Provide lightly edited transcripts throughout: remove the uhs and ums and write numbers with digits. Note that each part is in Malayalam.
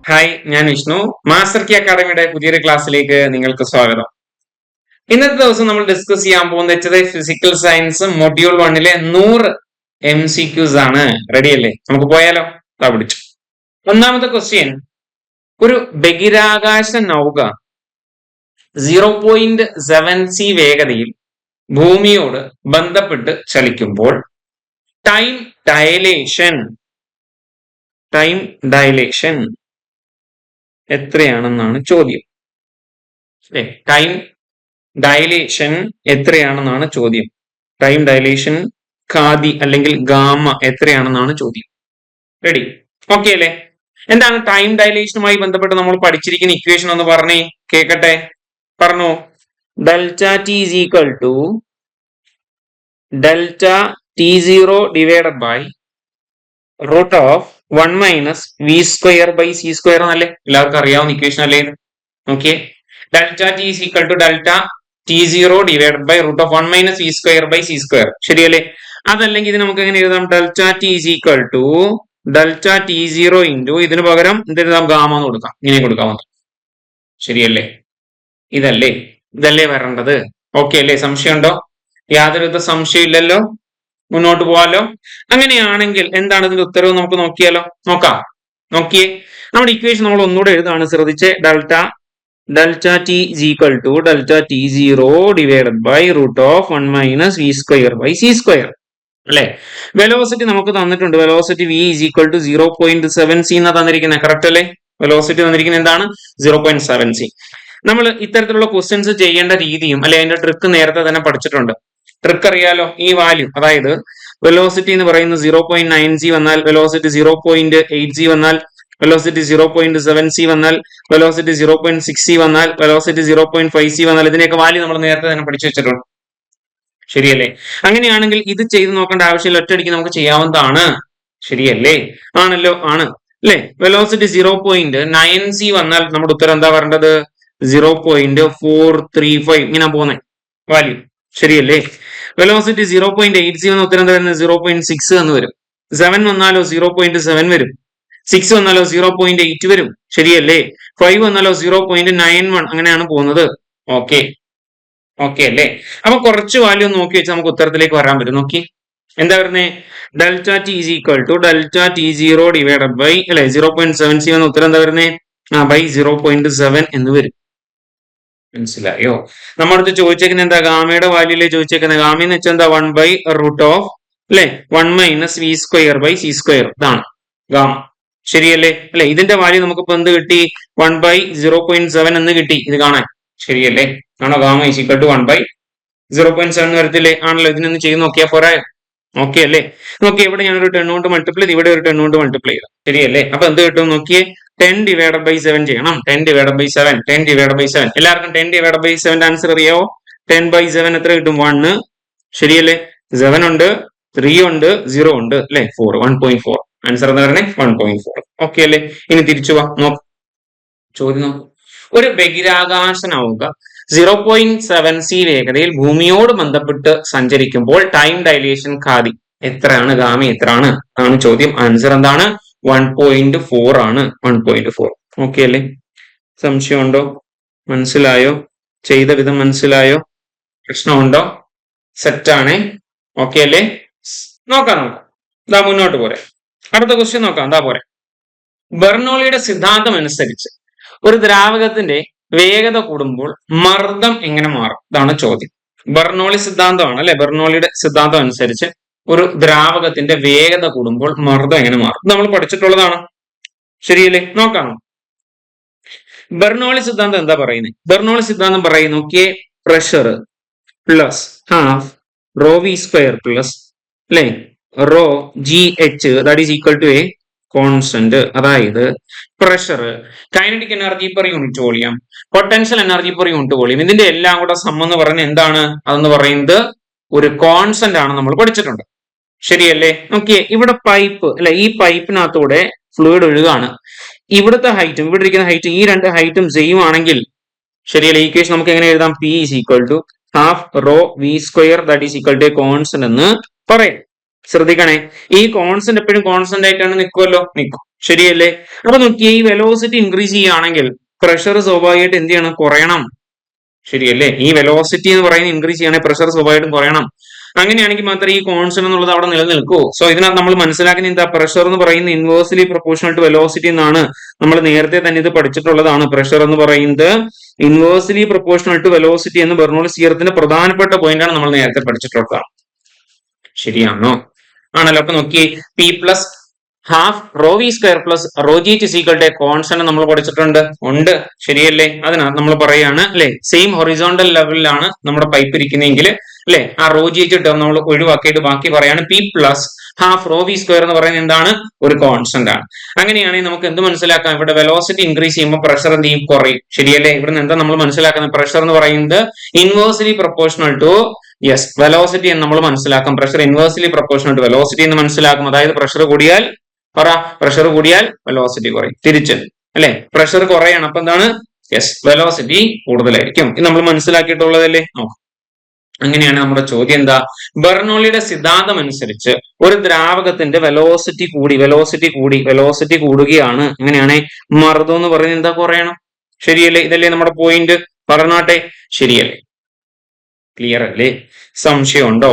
ഹായ്, ഞാൻ വിഷ്ണു. മാസ്റ്റർ കി അക്കാഡമിയുടെ പുതിയൊരു ക്ലാസ്സിലേക്ക് നിങ്ങൾക്ക് സ്വാഗതം. ഇന്നത്തെ ദിവസം നമ്മൾ ഡിസ്കസ് ചെയ്യാൻ പോകുന്നത് ഫിസിക്കൽ സയൻസ് മൊഡ്യൂൾ 1-ലെ 100 MCQs ആണ്. റെഡി അല്ലേ? നമുക്ക് പോയാലോ? പിടിച്ചു. ഒന്നാമത്തെ ക്വസ്റ്റ്യൻ, ഒരു ബഹിരാകാശ നൗക 0.7c വേഗതയിൽ ഭൂമിയോട് ബന്ധപ്പെട്ട് ചലിക്കുമ്പോൾ ടൈം ഡയലേഷൻ എത്രയാണെന്നാണ് ചോദ്യം. ടൈം ഡയലേഷൻ എത്രയാണെന്നാണ് ചോദ്യം. ടൈം ഡയലേഷൻ ഖാദി അല്ലെങ്കിൽ ഗാമ എത്രയാണെന്നാണ് ചോദ്യം. റെഡി? ഓക്കെ അല്ലേ? എന്താണ് ടൈം ഡയലേഷനുമായി ബന്ധപ്പെട്ട് നമ്മൾ പഠിച്ചിരിക്കുന്ന ഇക്വേഷൻ ഒന്ന് പറഞ്ഞേ, കേക്കട്ടെ. പറഞ്ഞോ. Delta T is equal to delta T0 divided by root of 1 minus V square by C square എന്നല്ലേ എല്ലാവർക്കും അറിയാവുന്ന ഇക്വേഷൻ അല്ലേ? Okay. Delta T is equal to delta T0 divided by root of 1 minus V square by C square. ശരിയല്ലേ? അതല്ലെങ്കിൽ ഇത് നമുക്ക് എങ്ങനെ എഴുതാം? Delta T is equal to delta T0 into ഇതിന് പകരം എന്തെഴുതാം? ഗാമ എന്ന് കൊടുക്കാം. ഇങ്ങനെ കൊടുക്കാവുന്നത്. ശരിയല്ലേ? ഇതല്ലേ വരേണ്ടത്. ഓക്കെ അല്ലേ? സംശയമുണ്ടോ? യാതൊരുവിധ സംശയം ഇല്ലല്ലോ. മുന്നോട്ട് പോവാലോ. അങ്ങനെയാണെങ്കിൽ എന്താണ് ഇതിന്റെ ഉത്തരവ് നമുക്ക് നോക്കിയേ. നമ്മുടെ ഇക്വേഷൻ നമ്മൾ ഒന്നുകൂടെ എഴുതാണ്, ശ്രദ്ധിച്ച്. Delta T is equal to delta T0 divided by root of 1 minus V square by C square അല്ലെ? വെലോസിറ്റി നമുക്ക് തന്നിട്ടുണ്ട്. Velocity v is equal to 0.7c എന്നാ തന്നിരിക്കുന്നത്. കറക്റ്റ് അല്ലേ? വെലോസിറ്റി തന്നിരിക്കുന്നത് എന്താണ്? 0.7c. നമ്മൾ ഇത്തരത്തിലുള്ള ക്വസ്റ്റ്യൻസ് ചെയ്യേണ്ട രീതിയും അല്ലെ അതിന്റെ ട്രിക്ക് നേരത്തെ തന്നെ പഠിച്ചിട്ടുണ്ട്. ട്രിക്ക് അറിയാലോ. ഈ വാല്യൂ, അതായത് വെലോസിറ്റി എന്ന് പറയുന്നത് 0.9c വന്നാൽ, വെലോസിറ്റി 0.8c വന്നാൽ, വെലോസിറ്റി 0.7c വന്നാൽ, വെലോസിറ്റി 0.6c വന്നാൽ, വെലോസിറ്റി 0.5c വന്നാൽ, ഇതിനെയൊക്കെ വാല്യൂ നമ്മൾ നേരത്തെ തന്നെ പഠിച്ചു വെച്ചിട്ടുണ്ട്. ശരിയല്ലേ? അങ്ങനെയാണെങ്കിൽ ഇത് ചെയ്ത് നോക്കേണ്ട ആവശ്യമില്ല, ഒറ്റയടിക്ക് നമുക്ക് ചെയ്യാവുന്നതാണ്. ശരിയല്ലേ? ആണല്ലോ, ആണ് അല്ലെ? വെലോസിറ്റി 0.9c വന്നാൽ നമ്മുടെ ഉത്തരം എന്താ വരേണ്ടത്? 0.435 ഇങ്ങനെ പോകുന്നേ വാല്യൂ. ശരിയല്ലേ? വെലോസിറ്റി 0.8c വന്ന ഉത്തരം എന്താ വരുന്നത്? 0.6 എന്ന് വരും. 7 വന്നാലോ 0.7 വരും. 6 വന്നാലോ 0.8 വരും. ശരിയല്ലേ? 5 വന്നാലോ 0.91 അങ്ങനെയാണ് പോകുന്നത്. ഓക്കെ അല്ലേ? അപ്പൊ കുറച്ച് വാല്യൂ നോക്കി വെച്ചാൽ നമുക്ക് ഉത്തരത്തിലേക്ക് വരാൻ പറ്റും. നോക്കി എന്താ വരുന്നത്? Delta T is equal to delta T0 divided by അല്ലെ 0.7c വന്ന ഉത്തരം എന്താ വരുന്നത്? ബൈ 0.7 എന്ന് വരും. മനസ്സിലായോ? നമ്മളടുത്ത് ചോദിച്ചേക്കുന്നത് എന്താ? ഗാമയുടെ വാല്യൂലേ ചോദിച്ചേക്കുന്നത്. ഗാമ എന്ന് വെച്ചാൽ എന്താ? 1 ബൈ റൂട്ട് ഓഫ് അല്ലെ 1 minus V square by C square. ഇതാണ് ഗാമ. ശരിയല്ലേ? അല്ലെ? ഇതിന്റെ വാല്യൂ നമുക്കിപ്പോ എന്ത് കിട്ടി? 1 ബൈ 0.7 എന്ന് കിട്ടി. ഇത് കാണാൻ. ശരിയല്ലേ? ആണോ? Gamma is equal to 1 by 0.7 വരത്തില്ലേ? ആണല്ലോ. ഇതിനൊന്ന് ചെയ്ത് നോക്കിയാൽ പോരാ. ഓക്കെ അല്ലേ? നോക്കിയേ, ഇവിടെ ഞാനൊരു 10 കൊണ്ട് മൾട്ടിപ്ലൈ ചെയ്ത്, ഇവിടെ ഒരു 10 കൊണ്ട് മൾട്ടിപ്ലൈ ചെയ്തു. ശരിയല്ലേ? അപ്പൊ എന്ത് കിട്ടും നോക്കിയേ? 10 ഡിവൈഡഡ് ബൈ 7 ചെയ്യണം. 10 ഡിവൈഡഡ് ബൈ 7 10 ഡിവൈഡഡ് ബൈ 7. എല്ലാവർക്കും 10 ഡിവൈഡഡ് ബൈ 7 ആൻസർ അറിയാവോ? 10 ബൈ 7 എത്ര കിട്ടും? 1. ശരിയല്ലേ? 7 ഉണ്ട്, 3 ഉണ്ട്, 0 ഉണ്ട് അല്ലെ? 4. 1.4. ആൻസർ എന്താ പറഞ്ഞേ? 1.4. ഓക്കെ അല്ലേ? ഇനി തിരിച്ചു വാ. ചോദ്യം നോക്കൂ. ഒരു ബഹിരാകാശ നൗക 0.7c വേഗതയിൽ ഭൂമിയോട് ബന്ധപ്പെട്ട് സഞ്ചരിക്കുമ്പോൾ ടൈം ഡയലേഷൻ ഖാദി എത്രയാണ്? ഗാമ എത്രയാണ് ആണ് ചോദ്യം. ആൻസർ എന്താണ്? 1.4 ആണ്. 1.4. ഓക്കെ അല്ലേ? സംശയമുണ്ടോ? മനസ്സിലായോ? ചെയ്ത വിധം മനസ്സിലായോ? പ്രശ്നമുണ്ടോ? സെറ്റാണേ. ഓക്കെ അല്ലേ? നോക്കാം. ഇതാ മുന്നോട്ട് പോരെ. അടുത്ത ക്വസ്റ്റ്യൻ നോക്കാം. എന്താ പോരെ? ബെർണോളിയുടെ സിദ്ധാന്തം അനുസരിച്ച് ഒരു ദ്രാവകത്തിന്റെ വേഗത കൂടുമ്പോൾ മർദ്ദം എങ്ങനെ മാറും? ഇതാണ് ചോദ്യം. ബെർണോളി സിദ്ധാന്തമാണ് അല്ലെ? ബെർണോളിയുടെ സിദ്ധാന്തം അനുസരിച്ച് ഒരു ദ്രാവകത്തിന്റെ വേഗത കൂടുമ്പോൾ മർദ്ദം എങ്ങനെ മാറും? നമ്മൾ പഠിച്ചിട്ടുള്ളതാണ്. ശരിയല്ലേ? നോക്കാം. ബെർണോളി സിദ്ധാന്തം എന്താ പറയുന്നത്? ബെർണോളി സിദ്ധാന്തം പറയുന്നു കെ pressure plus half rho V square plus അല്ലെ rho G H that is equal to a constant. അതായത് pressure, kinetic energy per unit volume, potential energy per unit volume, ഇതിന്റെ എല്ലാം കൂടെ സം എന്ന് പറയുന്നത് എന്താണ്? അതെന്ന് പറയുന്നത് ഒരു കോൺസ്റ്റന്റ് ആണ്. നമ്മൾ പഠിച്ചിട്ടുണ്ട്. ശരിയല്ലേ? നോക്കിയേ, ഇവിടെ പൈപ്പ് അല്ലെ, ഈ പൈപ്പിനകത്തൂടെ ഫ്ലൂയിഡ് ഒഴുകാണ്. ഇവിടുത്തെ ഹൈറ്റും ഇവിടെ ഇരിക്കുന്ന ഹൈറ്റും, ഈ രണ്ട് ഹൈറ്റും സെയിം ആണെങ്കിൽ ശരിയല്ലേ? ഈക്വേഷൻ നമുക്ക് എങ്ങനെ എഴുതാം? P is equal to half rho V square that is equal to a constant എന്ന് പറയും. ശ്രദ്ധിക്കണേ, ഈ കോൺസ്റ്റന്റ് എപ്പോഴും കോൺസ്റ്റന്റ് ആയിട്ടാണ് നിൽക്കുമല്ലോ, നിൽക്കും. ശരിയല്ലേ? അപ്പൊ നോക്കിയേ, ഈ വെലോസിറ്റി ഇൻക്രീസ് ചെയ്യുകയാണെങ്കിൽ പ്രഷർ സ്വാഭാവികമായിട്ട് എന്ത് ചെയ്യണം? കുറയണം. ശരിയല്ലേ? ഈ വെലോസിറ്റി എന്ന് പറയുന്നത് ഇൻക്രീസ് ചെയ്യണമെങ്കിൽ പ്രഷർ സ്വാഭാവികമായിട്ടും കുറയണം. അങ്ങനെയാണെങ്കിൽ മാത്രമേ ഈ കോൺസ്റ്റന്റ് എന്നുള്ളത് അവിടെ നിലനിൽക്കൂ. സോ ഇതിനകത്ത് നമ്മൾ മനസ്സിലാക്കുന്ന എന്താ? പ്രഷർ എന്ന് പറയുന്നത് ഇൻവേഴ്സ്ലി പ്രൊപ്പോർഷണൽ ടു വെലോസിറ്റി എന്നാണ്. നമ്മൾ നേരത്തെ തന്നെ ഇത് പഠിച്ചിട്ടുള്ളതാണ്. പ്രഷർ എന്ന് പറയുന്നത് ഇൻവേഴ്സ്ലി പ്രൊപ്പോർഷണൽ ടു വെലോസിറ്റി എന്ന് ബെർണോളിസ് തിയറത്തിന്റെ പ്രധാനപ്പെട്ട പോയിന്റ് ആണ്, നമ്മൾ നേരത്തെ പഠിച്ചിട്ടുള്ളതാണ്. ശരിയാണോ? ആണല്ലോ. അപ്പൊ നോക്കിയേ, P plus half rho V square plus rho G T is equal to constant നമ്മൾ പഠിച്ചിട്ടുണ്ട്. ഉണ്ട്. ശരിയല്ലേ? അതിനകത്ത് നമ്മൾ പറയാണ് അല്ലെ, സെയിം ഹൊറിസോണ്ടൽ ലെവലിലാണ് നമ്മുടെ പൈപ്പ് ഇരിക്കുന്നതെങ്കിൽ അല്ലെ, ആ റോ ജി ടി ടേം നമ്മൾ ഒഴിവാക്കിയിട്ട് ബാക്കി പറയാണ് P plus half rho V square എന്ന് പറയുന്നത് എന്താണ്? ഒരു കോൺസ്റ്റന്റ് ആണ്. അങ്ങനെയാണെങ്കിൽ നമുക്ക് എന്ത് മനസ്സിലാക്കാം? ഇവിടെ വെലോസിറ്റി ഇൻക്രീസ് ചെയ്യുമ്പോൾ പ്രഷർ എന്ത് ചെയ്യും? കുറയും. ശരിയല്ലേ? ഇവിടെ എന്താ നമ്മൾ മനസ്സിലാക്കുന്നത്? പ്രഷർ എന്ന് പറയുന്നത് inversely proportional to yes velocity എന്ന് നമ്മൾ മനസ്സിലാക്കും. Pressure inversely proportional to velocity എന്ന് മനസ്സിലാക്കും. അതായത് പ്രഷർ കൂടിയാൽ പ്രഷർ കൂടിയാൽ വെലോസിറ്റി കുറയും. തിരിച്ച് അല്ലെ, പ്രഷർ കുറയാണ്, അപ്പൊ എന്താണ്? യെസ്, വെലോസിറ്റി കൂടുതലായിരിക്കും. ഇത് നമ്മൾ മനസ്സിലാക്കിയിട്ടുള്ളതല്ലേ? അങ്ങനെയാണ് നമ്മുടെ ചോദ്യം എന്താ? ബെർണോളിയുടെ സിദ്ധാന്തം അനുസരിച്ച് ഒരു ദ്രാവകത്തിന്റെ വെലോസിറ്റി കൂടുകയാണ്. അങ്ങനെയാണെ മർദ്ദം എന്ന് പറയുന്നത് എന്താ? കുറയണം. ശരിയല്ലേ? ഇതല്ലേ നമ്മുടെ പോയിന്റ്? പറഞ്ഞാട്ടെ, ശരിയല്ലേ? ക്ലിയർ അല്ലേ? സംശയമുണ്ടോ?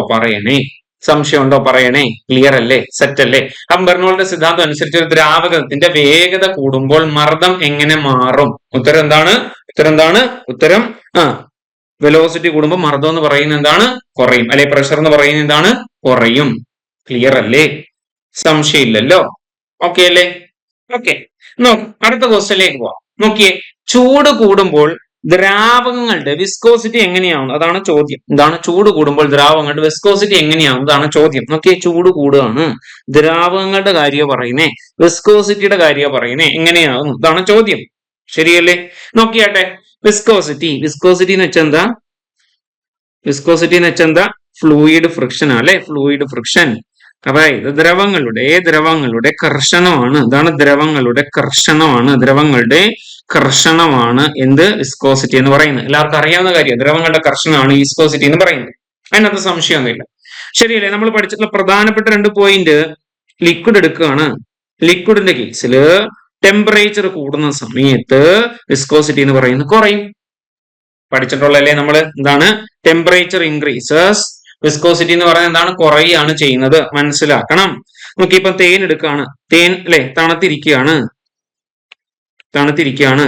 പറയണേ. ക്ലിയർ അല്ലേ? സെറ്റ് അല്ലേ? അപ്പം ബെർണോളിന്റെ സിദ്ധാന്തം അനുസരിച്ച് ഒരു ദ്രാവകത്തിന്റെ വേഗത കൂടുമ്പോൾ മർദ്ദം എങ്ങനെ മാറും? ഉത്തരം എന്താണ്? ഉത്തരം വെലോസിറ്റി കൂടുമ്പോൾ മർദ്ദം എന്ന് പറയുന്നത് എന്താണ്? കുറയും. അല്ലെ, പ്രഷർ എന്ന് പറയുന്നത് എന്താണ്? കുറയും. ക്ലിയർ അല്ലേ? സംശയമില്ലല്ലോ? ഓക്കെ അല്ലേ? ഓക്കെ, അടുത്ത ക്വസ്റ്റ്യനിലേക്ക് പോവാം. നോക്കിയേ, ചൂട് കൂടുമ്പോൾ ദ്രാവകങ്ങളുടെ വിസ്കോസിറ്റി എങ്ങനെയാവും? അതാണ് ചോദ്യം. എന്താണ്? ചൂട് കൂടുമ്പോൾ ദ്രാവകങ്ങളുടെ വിസ്കോസിറ്റി എങ്ങനെയാവും? അതാണ് ചോദ്യം. നോക്കിയേ, ചൂട് കൂടുകയാണ്, ദ്രാവകങ്ങളുടെ കാര്യമാണ് പറയുന്നേ, വിസ്കോസിറ്റിയുടെ കാര്യമാണ് പറയുന്നേ, എങ്ങനെയാവും? ഇതാണ് ചോദ്യം. ശരിയല്ലേ? നോക്കിയാട്ടെ, വിസ്കോസിറ്റി എന്ന് വെച്ചാൽ എന്താ? ഫ്ലൂയിഡ് ഫ്രിക്ഷൻ അല്ലെ, ഫ്ലൂയിഡ് ഫ്രിക്ഷൻ. അതായത് ദ്രവങ്ങളുടെ കർഷണമാണ്. ഇതാണ് ദ്രവങ്ങളുടെ കർഷണമാണ് എന്ത്? വിസ്കോസിറ്റി എന്ന് പറയുന്നത്. എല്ലാവർക്കും അറിയാവുന്ന കാര്യം, ദ്രവങ്ങളുടെ കർഷണമാണ് വിസ്കോസിറ്റി എന്ന് പറയുന്നത്. അതിനകത്ത് സംശയമൊന്നുമില്ല. ശരിയല്ലേ? നമ്മൾ പഠിച്ചിട്ടുള്ള പ്രധാനപ്പെട്ട 2 പോയിന്റ്, ലിക്വിഡ് എടുക്കുകയാണ്. ലിക്വിഡിന്റെ കേസിൽ ടെമ്പറേച്ചർ കൂടുന്ന സമയത്ത് വിസ്കോസിറ്റി എന്ന് പറയുന്നത് കുറയും. പഠിച്ചിട്ടുള്ളല്ലേ നമ്മൾ? എന്താണ്? ടെമ്പറേച്ചർ ഇൻക്രീസസ്, വിസ്കോസിറ്റി എന്ന് പറയുന്നത് എന്താണ്? കുറയാണ് ചെയ്യുന്നത്. മനസ്സിലാക്കണം. നോക്കിയപ്പോ തേൻ എടുക്കുകയാണ്. തേൻ അല്ലെ, തണുത്തിരിക്കുകയാണ്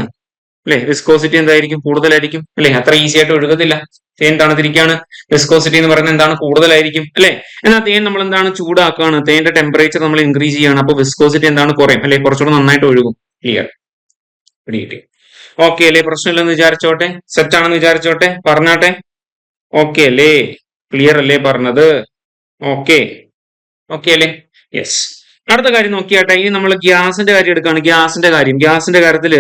അല്ലെ, വിസ്കോസിറ്റി എന്തായിരിക്കും? കൂടുതലായിരിക്കും അല്ലെ, അത്ര ഈസി ആയിട്ട് ഒഴുകത്തില്ല. തേൻ തണുത്തിരിക്കുകയാണ്, വിസ്കോസിറ്റി എന്ന് പറയുന്നത് എന്താണ്? കൂടുതലായിരിക്കും അല്ലെ. എന്നാൽ തേൻ നമ്മൾ എന്താണ്? ചൂടാക്കുകയാണ്, തേന്റെ ടെമ്പറേച്ചർ നമ്മൾ ഇൻക്രീസ് ചെയ്യാണ്, അപ്പൊ വിസ്കോസിറ്റി എന്താണ്? കുറയും അല്ലെ, കുറച്ചുകൂടെ നന്നായിട്ട് ഒഴുകും. ക്ലിയർ? പിടികിട്ടി? ഓക്കെ അല്ലേ? പ്രശ്നമില്ലെന്ന് വിചാരിച്ചോട്ടെ, സെറ്റ് ആണെന്ന് വിചാരിച്ചോട്ടെ, പറഞ്ഞാട്ടെ. ഓക്കെ അല്ലേ? ക്ലിയർ അല്ലേ പറഞ്ഞത്? ഓക്കെ അല്ലേ? യെസ്. അടുത്ത കാര്യം നോക്കിയാട്ടെ, ഇനി നമ്മൾ ഗ്യാസിന്റെ കാര്യം എടുക്കുകയാണ്. ഗ്യാസിന്റെ കാര്യത്തിൽ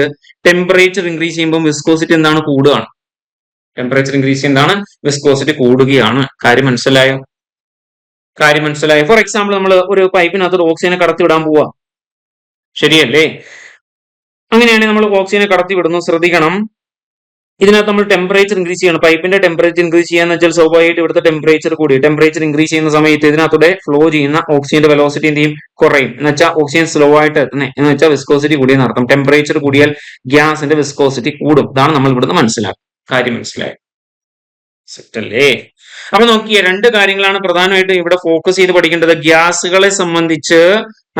ടെമ്പറേച്ചർ ഇൻക്രീസ് ചെയ്യുമ്പോൾ വിസ്കോസിറ്റി എന്താണ്? കൂടുകയാണ്. ടെമ്പറേച്ചർ ഇൻക്രീസ് എന്താണ്? വിസ്കോസിറ്റി കൂടുകയാണ്. കാര്യം മനസ്സിലായോ? ഫോർ എക്സാമ്പിൾ, നമ്മൾ ഒരു പൈപ്പിനകത്ത് ഓക്സിജനെ കടത്തി വിടാൻ പോവാ. ശരിയല്ലേ? അങ്ങനെയാണെങ്കിൽ നമ്മൾ ഓക്സിജനെ കടത്തി വിടുന്നു. ശ്രദ്ധിക്കണം, ഇതിനകത്ത് നമ്മൾ ടെമ്പറേച്ചർ ഇൻക്രീസ് ചെയ്യണം. പൈപ്പിന്റെ ടെമ്പറേച്ചർ ഇൻക്രീസ് ചെയ്യാന്ന് വെച്ചാൽ സ്വാഭാവികമായിട്ട് ഇവിടുത്തെ ടെമ്പറേച്ചർ കൂടി. ടെമ്പറേച്ചർ ഇൻക്രീസ് ചെയ്യുന്ന സമയത്ത് ഇതിനകത്തൂടെ ഫ്ലോ ചെയ്യുന്ന ഓക്സിജന്റെ വെലോസിറ്റി എന്ത് ചെയ്യും? കുറയും. എന്ന് വെച്ചാൽ ഓക്സിജൻ സ്ലോ ആയിട്ട് എത്തുന്നത്. എന്ന് വെച്ചാൽ വിസ്കോസിറ്റി കൂടിയെന്ന് അർത്ഥം. ടെമ്പറേച്ചർ കൂടിയാൽ ഗ്യാസിന്റെ വിസ്കോസിറ്റി കൂടും. ഇതാണ് നമ്മൾ ഇവിടുന്ന് മനസ്സിലാക്കുക. കാര്യം മനസ്സിലായോ? സെറ്റ് അല്ലേ? അപ്പൊ നോക്കിയേ, 2 കാര്യങ്ങളാണ് പ്രധാനമായിട്ടും ഇവിടെ ഫോക്കസ് ചെയ്ത് പഠിക്കേണ്ടത്. ഗ്യാസുകളെ സംബന്ധിച്ച്,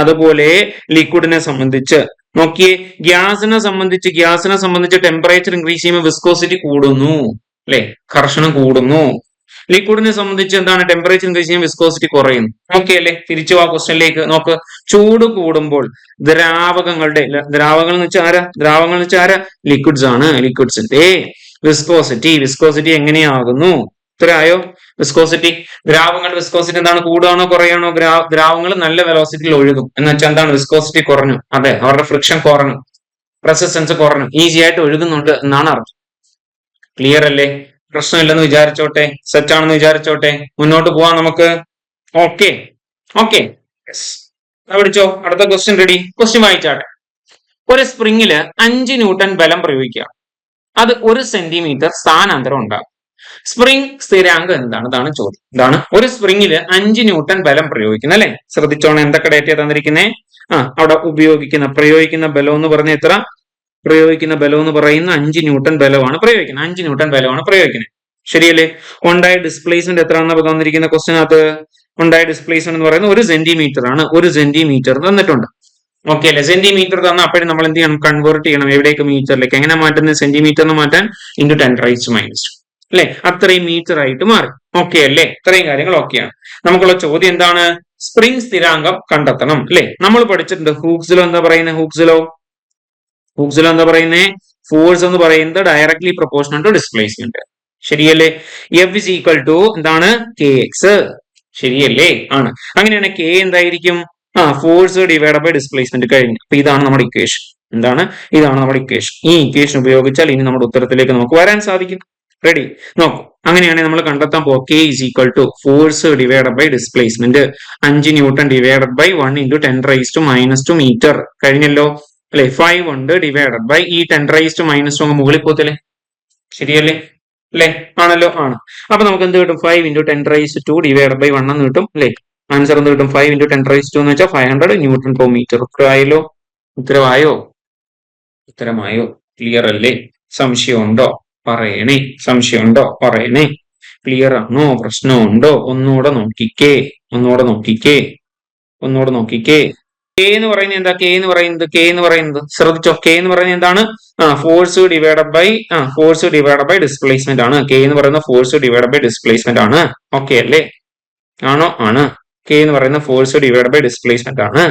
അതുപോലെ ലിക്വിഡിനെ സംബന്ധിച്ച്. നോക്കിയേ, ഗ്യാസിനെ സംബന്ധിച്ച് ടെമ്പറേച്ചർ ഇൻക്രീസ് ചെയ്യുമ്പോൾ വിസ്കോസിറ്റി കൂടുന്നു അല്ലെ, കർഷണം കൂടുന്നു. ലിക്വിഡിനെ സംബന്ധിച്ച് എന്താണ്? ടെമ്പറേച്ചർ ഇൻക്രീസ് ചെയ്യുമ്പോൾ വിസ്കോസിറ്റി കുറയുന്നു. ഓക്കെ അല്ലേ? തിരിച്ചു ആ ക്വസ്റ്റ്യനിലേക്ക് നോക്ക്. ചൂട് കൂടുമ്പോൾ ദ്രാവകങ്ങൾ എന്ന് വെച്ചാൽ ആരാ? ലിക്വിഡ്സ് ആണ്. ലിക്വിഡ്സിന്റെ വിസ്കോസിറ്റി എങ്ങനെയാകുന്നു? ഉത്തരമായോ? ദ്രാവകങ്ങളുടെ വിസ്കോസിറ്റി എന്താണ്? കൂടുകയാണോ കുറയാണോ? ദ്രാവകങ്ങൾ നല്ല വെലോസിറ്റിയിൽ ഒഴുകും. എന്ന് വെച്ചാൽ എന്താണ്? വിസ്കോസിറ്റി കുറഞ്ഞു. അതെ, അവരുടെ ഫ്രിക്ഷൻ കുറഞ്ഞു, റെസിസ്റ്റൻസ് കുറഞ്ഞു, ഈസി ആയിട്ട് ഒഴുകുന്നുണ്ട് എന്നാണ് അർത്ഥം. ക്ലിയർ അല്ലേ? പ്രശ്നമില്ലെന്ന് വിചാരിച്ചോട്ടെ, സെറ്റ് ആണെന്ന് വിചാരിച്ചോട്ടെ. മുന്നോട്ട് പോവാം നമുക്ക്. ഓക്കെ പഠിച്ചോ? അടുത്ത ക്വസ്റ്റ്യൻ റെഡി? ക്വസ്റ്റ്യൻ വായിച്ചാട്ടെ. ഒരു സ്പ്രിങ്ങില് 5 ന്യൂട്ടൺ ബലം പ്രയോഗിക്കുക. അത് 1 സെന്റിമീറ്റർ സ്ഥാനാന്തരം ഉണ്ടാകും. സ്പ്രിംഗ് സ്ഥിരാങ്കം എന്താണ്? ഇതാണ് ചോദ്യം. ഇതാണ് ഒരു സ്പ്രിംഗിൽ 5 ന്യൂട്ടൺ ബലം പ്രയോഗിക്കുന്നത് അല്ലെ. ശ്രദ്ധിച്ചോണം എന്തൊക്കെ ഡേറ്റ തന്നിരിക്കുന്നേ. അവിടെ പ്രയോഗിക്കുന്ന ബലം എന്ന് പറഞ്ഞ എത്ര? പ്രയോഗിക്കുന്ന ബലം എന്ന് പറയുന്ന 5 ന്യൂട്ടൺ ബലമാണ് പ്രയോഗിക്കുന്നത്. 5 ന്യൂട്ടൺ ബലമാണ് പ്രയോഗിക്കുന്നത്. ശരിയല്ലേ? ഉണ്ടായ ഡിസ്പ്ലേസ്മെന്റ് എത്രയാണെന്ന് തന്നിരിക്കുന്ന ക്വസ്റ്റിനകത്ത് ഉണ്ടായ ഡിസ്പ്ലേസ്മെന്റ് എന്ന് പറയുന്നത് 1 സെന്റിമീറ്റർ ആണ്. 1 സെന്റിമീറ്റർ തന്നിട്ടുണ്ട്. ഓക്കെ അല്ലെ? സെന്റിമീറ്റർ തന്ന അപ്പോഴും നമ്മൾ എന്ത് ചെയ്യണം? കൺവേർട്ട് ചെയ്യണം. എവിടേക്ക്? മീറ്ററിലേക്ക്. എങ്ങനെ മാറ്റുന്നത്? സെന്റിമീറ്ററിന് മാറ്റാൻ into 10⁻⁻². അല്ലെ? അത്രയും മീറ്റർ ആയിട്ട് മാറി. ഓക്കെ അല്ലേ? ഇത്രയും കാര്യങ്ങൾ ഓക്കെയാണ്. നമുക്കുള്ള ചോദ്യം എന്താണ്? സ്പ്രിംഗ് സ്ഥിരാങ്കം കണ്ടെത്തണം. അല്ലെ? നമ്മൾ പഠിച്ചിട്ടുണ്ട് ഹൂക്സ് ലോ. എന്താ പറയുന്നത്? ഹൂക്സ് ലോ എന്താ പറയുന്നത്? ഫോഴ്സ് എന്ന് പറയുന്നത് ഡയറക്ട്ലി പ്രൊപ്പോർഷണൽ ടു ഡിസ്പ്ലേസ്മെന്റ്. ശരിയല്ലേ? F is equal to എന്താണ്? kx. ശരിയല്ലേ? ആണ്. അങ്ങനെയാണ് k എന്തായിരിക്കും? ഫോഴ്സ് ഡിവൈഡ് ബൈ ഡിസ്പ്ലേസ്മെന്റ് കഴിഞ്ഞു. അപ്പൊ ഇതാണ് നമ്മുടെ ഇക്വേഷൻ. എന്താണ്? ഇതാണ് നമ്മുടെ ഇക്വേഷൻ. ഈ ഇക്വേഷൻ ഉപയോഗിച്ചാൽ ഇനി നമ്മുടെ ഉത്തരത്തിലേക്ക് നമുക്ക് വരാൻ സാധിക്കും. റെഡി? നോക്കൂ. അങ്ങനെയാണെങ്കിൽ നമ്മൾ കണ്ടെത്താൻ പോകും k is equal to force divide by displacement 5 newton divided by 1 into 10⁻⁻² metre. കഴിഞ്ഞല്ലോ അല്ലെ? 5 ഉണ്ട് ഡിവൈഡഡ് ബൈ ഈ 10⁻⁻² മുകളിൽ പോത്തല്ലേ? ശരിയല്ലേ? അല്ലെ? ആണല്ലോ? ആണ്. അപ്പൊ നമുക്ക് എന്ത് കിട്ടും? 5 into 10⁻² ഡിവൈഡ് ബൈ 1 എന്ന് കിട്ടും. അല്ലെ? ആൻസർ എന്ത് കിട്ടും? 5 into 10⁻² എന്ന് വെച്ചാൽ 500 ന്യൂട്ടൺ പെർ മീറ്റർ. ഉത്തരവായല്ലോ? ഉത്തരമായോ? ക്ലിയർ അല്ലേ? സംശയമുണ്ടോ? പറയണേ. സംശയമുണ്ടോ? പറയണേ. ക്ലിയർ ആണോ? പ്രശ്നമുണ്ടോ? ഒന്നുകൂടെ നോക്കിക്കേ. കെ എന്ന് പറയുന്നത് എന്താ? കെ എന്ന് പറയുന്നത് ശ്രദ്ധിച്ചോ. കെ എന്ന് പറയുന്നത് എന്താണ്? ഫോഴ്സ് ഡിവൈഡഡ് ബൈ ഡിസ്പ്ലേസ്മെന്റ് ആണ്. കെ എന്ന് പറയുന്ന ഫോഴ്സ് ഡിവൈഡഡ് ബൈ ഡിസ്പ്ലേസ്മെന്റ് ആണ്. ഓക്കെ അല്ലേ? ആണോ? ആണ്. കെ എന്ന് പറയുന്ന ഫോഴ്സ് ഡിവൈഡഡ് ബൈ ഡിസ്പ്ലേസ്മെന്റ് ആണ്.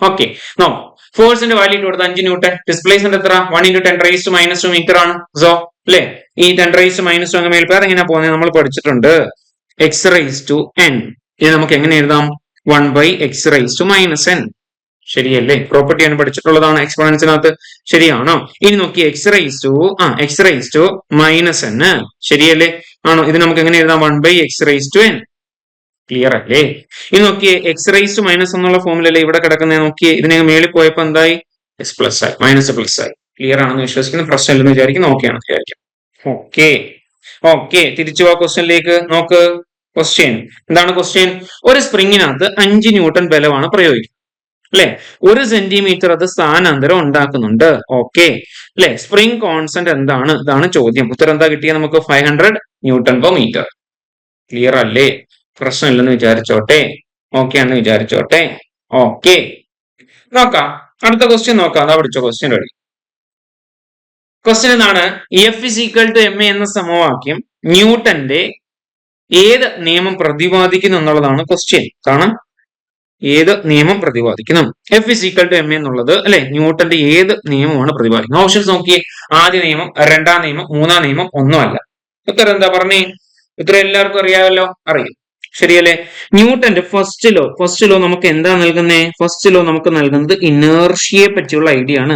ഓക്കെ. നോ ഫോഴ്സിന്റെ വാല്യൂ കൊടുത്ത 5 ന്യൂട്ടൺ. ഡിസ്പ്ലേസ്മെന്റ് എത്ര? 1 into 10⁻⁻² മീറ്റർ ആണ്. സോ അല്ലെ? ഈ 10⁻⁻² മേൽപ്പേർ എങ്ങനെയാ പോകുന്നത്? നമ്മൾ പഠിച്ചിട്ടുണ്ട്. x⁻n. ഇത് നമുക്ക് എങ്ങനെ എഴുതാം? 1/x⁻⁻n. ശരിയല്ലേ? പ്രോപ്പർട്ടിയാണ് പഠിച്ചിട്ടുള്ളതാണ് എക്സ്പോണൻസിനകത്ത്. ശരിയാണോ? ഇനി നോക്കി x⁻⁻n. ശരിയല്ലേ? ആണോ? ഇത് നമുക്ക് എങ്ങനെ എഴുതാം? 1/x⁻n. ക്ലിയർ അല്ലേ? ഇനി നോക്കിയേ x⁻⁻ എന്നുള്ള ഫോമിലല്ലേ ഇവിടെ കിടക്കുന്നത്. നോക്കിയേ ഇതിനെ മേളിൽ പോയപ്പോ എന്തായി? s പ്ലസ് ആയി, മൈനസ് പ്ലസ് ആയി. ക്ലിയർ ആണെന്ന് വിശ്വസിക്കുന്നു. പ്രശ്നമില്ലെന്ന് വിചാരിക്കുന്നു. ഓക്കെ ആണെന്ന് വിചാരിക്കും. ഓക്കെ. തിരിച്ചു പോവാ ക്വസ്റ്റ്യനിലേക്ക്. നോക്ക്. ക്വസ്റ്റ്യൻ എന്താണ്? ക്വസ്റ്റ്യൻ ഒരു സ്പ്രിങ്ങിനകത്ത് 5 ന്യൂട്ടൺ ബലമാണ് പ്രയോഗിക്കുന്നത്. അല്ലെ? 1 സെന്റിമീറ്റർ അത് സ്ഥാനാന്തരം ഉണ്ടാക്കുന്നുണ്ട്. ഓക്കെ അല്ലെ? സ്പ്രിംഗ് കോൺസ്റ്റന്റ് എന്താണ്? ഇതാണ് ചോദ്യം. ഉത്തരം എന്താ കിട്ടിയത് നമുക്ക്? 500 ന്യൂട്ടൺ പെർ മീറ്റർ. ക്ലിയർ അല്ലേ? പ്രശ്നമില്ലെന്ന് വിചാരിച്ചോട്ടെ. ഓക്കെ ആണെന്ന് വിചാരിച്ചോട്ടെ. ഓക്കെ. നോക്കാം. അടുത്ത ക്വസ്റ്റ്യൻ നോക്കാം. അതാ പഠിച്ചോ. Question ready. ക്വസ്റ്റ്യൻ എന്താണ്? F is equal to ma എന്ന സമവാക്യം ന്യൂട്ടന്റെ ഏത് നിയമം പ്രതിപാദിക്കുന്നു എന്നുള്ളതാണ് ക്വസ്റ്റ്യൻ. കാരണം ഏത് നിയമം പ്രതിപാദിക്കുന്നു? F is equal to ma എന്നുള്ളത് അല്ലെ ന്യൂട്ടന്റെ ഏത് നിയമമാണ് പ്രതിപാദിക്കുന്നത്? ഓപ്ഷൻസ് നോക്കിയേ. ആദ്യ നിയമം, രണ്ടാം നിയമം, മൂന്നാം നിയമം, ഒന്നും അല്ല. ഉത്തരം എന്താ? പറഞ്ഞേ. ഉത്തരം എല്ലാവർക്കും അറിയാമല്ലോ. അറിയും. ശരിയല്ലേ? ന്യൂട്ടന്റെ ഫസ്റ്റ് ലോ നമുക്ക് എന്താ നൽകുന്നേ? ഫസ്റ്റ് ലോ നമുക്ക് നൽകുന്നത് ഇനേർഷ്യയെ പറ്റിയുള്ള ഐഡിയ ആണ്.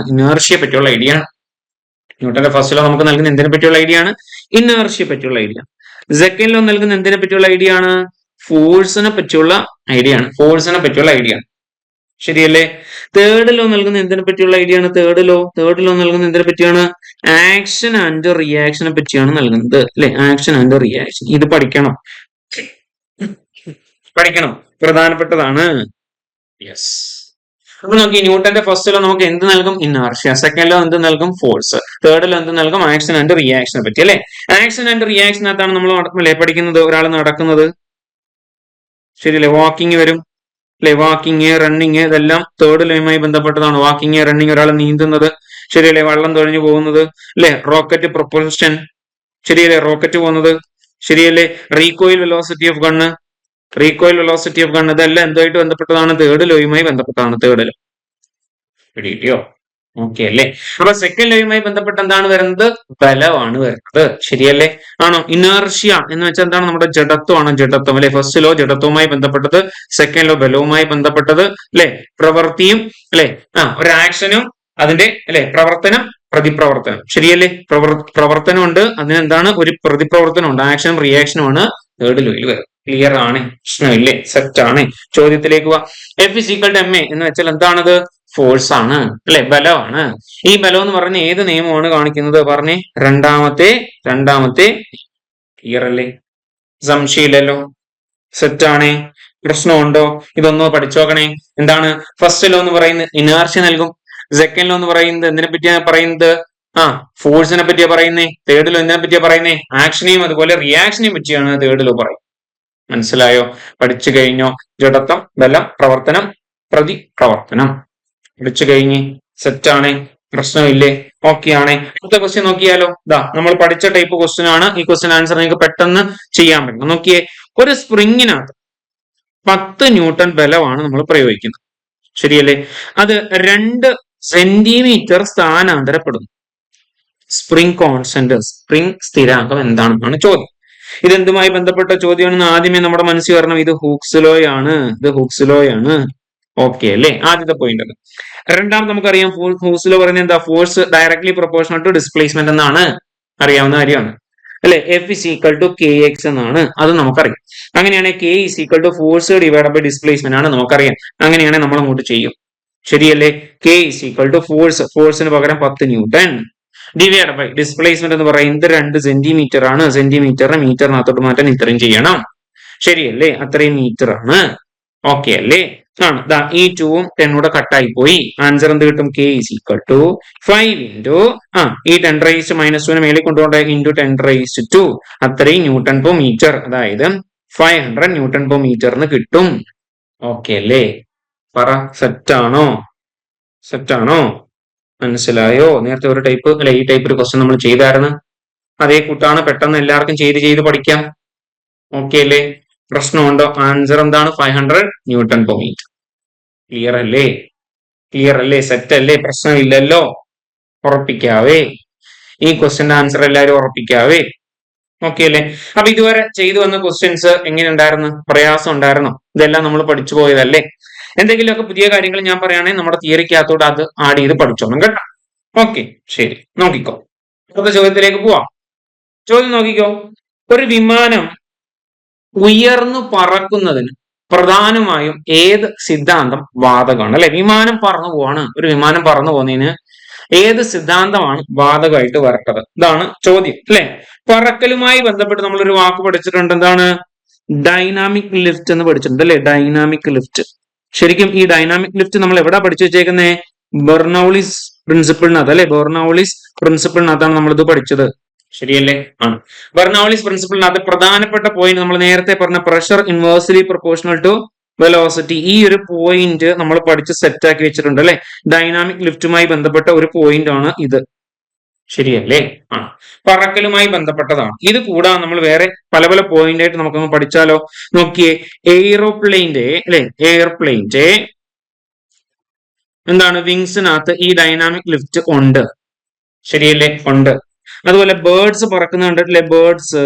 ന്യൂട്ടന്റെ ഫസ്റ്റ് ലോ നമുക്ക് നൽകുന്ന എന്തിനെ പറ്റിയുള്ള ഐഡിയ ആണ്? ഇനേർഷ്യയെ പറ്റിയുള്ള ഐഡിയ. സെക്കൻഡ് ലോ നൽകുന്ന എന്തിനെ പറ്റിയുള്ള ഐഡിയ ആണ്? ഫോഴ്സിനെ പറ്റിയുള്ള ഐഡിയ ആണ്. ശരിയല്ലേ? തേർഡ് ലോ നൽകുന്ന എന്തിനെ പറ്റിയുള്ള ഐഡിയ ആണ്? തേർഡ് ലോ നൽകുന്ന എന്തിനെ പറ്റിയാണ്? ആക്ഷൻ ആൻഡ് റിയാക്ഷനെ പറ്റിയാണ് നൽകുന്നത്. അല്ലെ? Action and reaction. ഇത് പഠിക്കണം. പ്രധാനപ്പെട്ടതാണ്. യെസ്. അപ്പൊ നോക്കി. ന്യൂട്ടന്റെ ഫസ്റ്റ് ലോ നമുക്ക് എന്ത് നൽകും? ഇനേർഷ്യ. സെക്കൻഡ് ലോ എന്ത് നൽകും? ഫോഴ്സ്. തേർഡ് ലോ എന്ത് നൽകും? ആക്ഷൻ ആൻഡ് റിയാക്ഷനെ പറ്റി. അല്ലെ? ആക്ഷൻ ആൻഡ് റിയാക്ഷനകത്താണ് നമ്മൾ പഠിക്കുന്നത്. ഒരാൾ നടക്കുന്നത്. ശരിയല്ലേ? വാക്കിംഗ് വരും. അല്ലെ? വാക്കിംഗ്, റണ്ണിങ് ഇതെല്ലാം തേർഡ് ലോയുമായി ബന്ധപ്പെട്ടതാണ്. വാക്കിംഗ്, റണ്ണിങ്, ഒരാൾ നീന്തുന്നത്. ശരിയല്ലേ? വെള്ളം തൊഴിഞ്ഞു പോകുന്നത്. അല്ലെ? Rocket propulsion. ശരിയല്ലേ? റോക്കറ്റ് പോകുന്നത്. ശരിയല്ലേ? Recoil velocity of gun. ഇതെല്ലാം എന്തുമായിട്ട് ബന്ധപ്പെട്ടതാണ്? തേർഡ് ലോയുമായി ബന്ധപ്പെട്ടതാണ്. Third law പിടികിട്ടിയോ? ഓക്കെ അല്ലേ? അപ്പൊ സെക്കൻഡ് ലോയുമായി ബന്ധപ്പെട്ട് എന്താണ് വരുന്നത്? ബലമാണ് വരുന്നത്. ശരിയല്ലേ? ആണോ? ഇനേർഷ്യ എന്ന് വെച്ചാൽ എന്താണ്? നമ്മുടെ ജഡത്വമാണ്. ജഡത്വം അല്ലെ? ഫസ്റ്റ് ലോ ജഡത്വവുമായി ബന്ധപ്പെട്ടത്, സെക്കൻഡ് ലോ ബലവുമായി ബന്ധപ്പെട്ടത്. അല്ലെ? പ്രവൃത്തിയും അല്ലെ ഒരു ആക്ഷനും അതിന്റെ അല്ലെ പ്രവർത്തനം, പ്രതിപ്രവർത്തനം. ശരിയല്ലേ? പ്രവർത്തനമുണ്ട്, അതിനെന്താണ്? ഒരു പ്രതിപ്രവർത്തനം ഉണ്ട്. ആക്ഷനും റിയാക്ഷനും ആണ് തേർഡ് ലോയിൽ വരും. ക്ലിയർ ആണ്? പ്രശ്നമില്ലേ? സെറ്റ് ആണ്. ചോദ്യത്തിലേക്ക് പോവാ. F is equal to ma എന്ന് വെച്ചാൽ എന്താണത്? ഫോഴ്സ് ആണ്. അല്ലെ? ബലമാണ്. ഈ ബലം എന്ന് പറഞ്ഞ ഏത് നിയമമാണ് കാണിക്കുന്നത്? പറഞ്ഞേ. രണ്ടാമത്തെ ക്ലിയർ അല്ലേ? സംശയമില്ലല്ലോ? സെറ്റ് ആണേ? പ്രശ്നമുണ്ടോ? ഇതൊന്ന് പഠിച്ചോക്കണേ. എന്താണ് ഫസ്റ്റ് ലോ എന്ന് പറയുന്നത്? ഇനേർഷ്യ നൽകും. സെക്കൻഡ് ലോ എന്ന് പറയുന്നത് എന്തിനെ പറ്റിയാ പറയുന്നത്? ഫോഴ്സിനെ പറ്റിയാ പറയുന്നേ. തേർഡ് ലോ എന്തിനെ പറ്റിയാ പറയുന്നേ? ആക്ഷനെയും അതുപോലെ റിയാക്ഷനെയും പറ്റിയാണ് തേർഡ് ലോ പറയുന്നത്. മനസ്സിലായോ? പഠിച്ചു കഴിഞ്ഞോ? ജഡത്വം, ബലം, പ്രവർത്തനം, പ്രതിപ്രവർത്തനം പഠിച്ചു കഴിഞ്ഞ് സെറ്റാണേ? പ്രശ്നമില്ലേ? ഓക്കെ ആണേ? അടുത്ത ക്വസ്റ്റ്യൻ നോക്കിയാലോ? നമ്മൾ പഠിച്ച ടൈപ്പ് ക്വസ്റ്റ്യൻ ആണ്. ഈ ക്വസ്റ്റ്യൻ ആൻസർ നിങ്ങൾക്ക് പെട്ടെന്ന് ചെയ്യാൻ പറ്റും. നോക്കിയേ, ഒരു സ്പ്രിങ്ങിനകത്ത് 10 ന്യൂട്ടൺ ബലമാണ് നമ്മൾ പ്രയോഗിക്കുന്നത്. ശരിയല്ലേ? അത് 2 സെന്റിമീറ്റർ സ്ഥാനാന്തരപ്പെടുന്നു. സ്പ്രിംഗ് കോൺസ്റ്റന്റ്, സ്പ്രിംഗ് സ്ഥിരാങ്കം എന്താണെന്നാണ് ചോദ്യം. ഇതെന്തുമായി ബന്ധപ്പെട്ട ചോദ്യമാണെന്ന് ആദ്യമേ നമ്മുടെ മനസ്സിൽ വരണം. ഇത് ഹൂക്സ് ലോ ആണ്. ഓക്കെ അല്ലേ? ആദ്യത്തെ പോയിന്റ് അത്. രണ്ടാമത് നമുക്കറിയാം ഹൂക്സ് ലോ പറയുന്നത് എന്താ? Force directly proportional to displacement എന്നാണ്. അറിയാവുന്ന കാര്യമാണ് അല്ലെ? F is equal to K X എന്നാണ്. അത് നമുക്കറിയാം. അങ്ങനെയാണെങ്കിൽ K is equal to force divide by displacement ആണ് നമുക്കറിയാം. അങ്ങനെയാണെങ്കിൽ നമ്മൾ അങ്ങോട്ട് ചെയ്യും. ശരിയല്ലേ? കെ ഇസ് ഈക്വൽ ടു ഫോഴ്സിന് പകരം 10 ന്യൂട്ടൺ ഡിവൈഡ് ബൈ ഡിസ്പ്ലേസ്മെന്റ് എന്ന് പറയുന്നത് 2 സെന്റിമീറ്റർ ആണ്. സെന്റിമീറ്ററിനെ മീറ്ററിനകത്തോട്ട് മാറ്റാൻ ഇത്രയും ചെയ്യണം. ശരിയല്ലേ? അത്രയും മീറ്റർ ആണ്. ഓക്കെ അല്ലേ? ആണ്. ഈ 2ഉം 10 കട്ടായി പോയി. ആൻസർ എന്ത് കിട്ടും? K is equal to 5 into ഈ 10⁻²നെ മേളിൽ കൊണ്ടുപോകേണ്ട ഇൻറ്റു 10⁻². അത്രയും ന്യൂട്ടൺ പെർ മീറ്റർ, അതായത് 500 ന്യൂട്ടൺ പെർ മീറ്റർ എന്ന് കിട്ടും. ഓക്കെ അല്ലേ? പറ, സെറ്റാണോ? മനസ്സിലായോ? നേരത്തെ ഒരു ടൈപ്പ് അല്ലെ, ഈ ടൈപ്പ് ഒരു ക്വസ്റ്റ്യൻ നമ്മൾ ചെയ്തായിരുന്നു. അതേ കൂട്ടാണ്. പെട്ടെന്ന് എല്ലാവർക്കും ചെയ്ത് പഠിക്കാം. ഓക്കെ അല്ലേ? പ്രശ്നമുണ്ടോ? ആൻസർ എന്താണ്? 500 ന്യൂട്ടൺ പെർ മീറ്റർ. ക്ലിയർ അല്ലേ? സെറ്റ് അല്ലേ? പ്രശ്നമില്ലല്ലോ? ഉറപ്പിക്കാവേ? ഈ ക്വസ്റ്റ്യന്റെ ആൻസർ എല്ലാവരും ഉറപ്പിക്കാവേ? ഓക്കെ അല്ലേ? അപ്പൊ ഇതുവരെ ചെയ്തു വന്ന ക്വസ്റ്റ്യൻസ് എങ്ങനെ ഉണ്ടായിരുന്നു? പ്രയാസം ഉണ്ടായിരുന്നോ? ഇതെല്ലാം നമ്മൾ പഠിച്ചു പോയതല്ലേ? എന്തെങ്കിലുമൊക്കെ പുതിയ കാര്യങ്ങൾ ഞാൻ പറയുകയാണെങ്കിൽ നമ്മുടെ തിയറിക്കകത്തോട് അത് ആഡ് ചെയ്ത് പഠിച്ചോണം കേട്ടോ. ഓക്കെ, ശരി. നോക്കിക്കോ, അടുത്ത ചോദ്യത്തിലേക്ക് പോവാം. ചോദ്യം നോക്കിക്കോ. ഒരു വിമാനം ഉയർന്നു പറക്കുന്നതിന് പ്രധാനമായും ഏത് സിദ്ധാന്തം ബാധകമാണ്? അല്ലെ, വിമാനം പറന്നു പോവാണ്. ഒരു വിമാനം പറന്നു പോകുന്നതിന് ഏത് സിദ്ധാന്തമാണ് ബാധകമായിട്ട് വരേണ്ടത്? ഇതാണ് ചോദ്യം അല്ലെ. പറക്കലുമായി ബന്ധപ്പെട്ട് നമ്മൾ ഒരു വാക്ക് പഠിച്ചിട്ടുണ്ട്. എന്താണ്? ഡൈനാമിക് ലിഫ്റ്റ് എന്ന് പഠിച്ചിട്ടുണ്ട് അല്ലെ? Dynamic lift. ശരിക്കും ഈ ഡൈനാമിക് ലിഫ്റ്റ് നമ്മൾ എവിടെ പഠിച്ചു വെച്ചേക്കുന്നേ? ബെർണൌളിസ് പ്രിൻസിപ്പിളിനകത്ത് അല്ലെ? ബെർണൌളിസ് പ്രിൻസിപ്പിളിനകത്താണ് നമ്മളിത് പഠിച്ചത്. ശരിയല്ലേ? ആണ്. ബെർണൌളിസ് പ്രിൻസിപ്പിളിനകത്ത് പ്രധാനപ്പെട്ട പോയിന്റ് നമ്മൾ നേരത്തെ പറഞ്ഞ pressure inversely proportional to velocity, ഈ ഒരു പോയിന്റ് നമ്മൾ പഠിച്ച് സെറ്റ് ആക്കി വെച്ചിട്ടുണ്ട് അല്ലെ? ഡൈനാമിക് ലിഫ്റ്റുമായി ബന്ധപ്പെട്ട ഒരു പോയിന്റ് ആണ് ഇത്. ശരിയല്ലേ? പറക്കലുമായി ബന്ധപ്പെട്ടതാണ്. ഇത് കൂടാതെ നമ്മൾ വേറെ പല പല പോയിന്റ് ആയിട്ട് നമുക്കൊന്ന് പഠിച്ചാലോ? നോക്കിയേ, എയർപ്ലെയിന്റെ എന്താണ്? വിങ്സിനകത്ത് ഈ ഡൈനാമിക് ലിഫ്റ്റ് ഉണ്ട്. ശരിയല്ലേ? ഉണ്ട്. അതുപോലെ ബേർഡ്സ് പറക്കുന്ന കണ്ടിട്ടില്ലേ? ബേർഡ്സ്,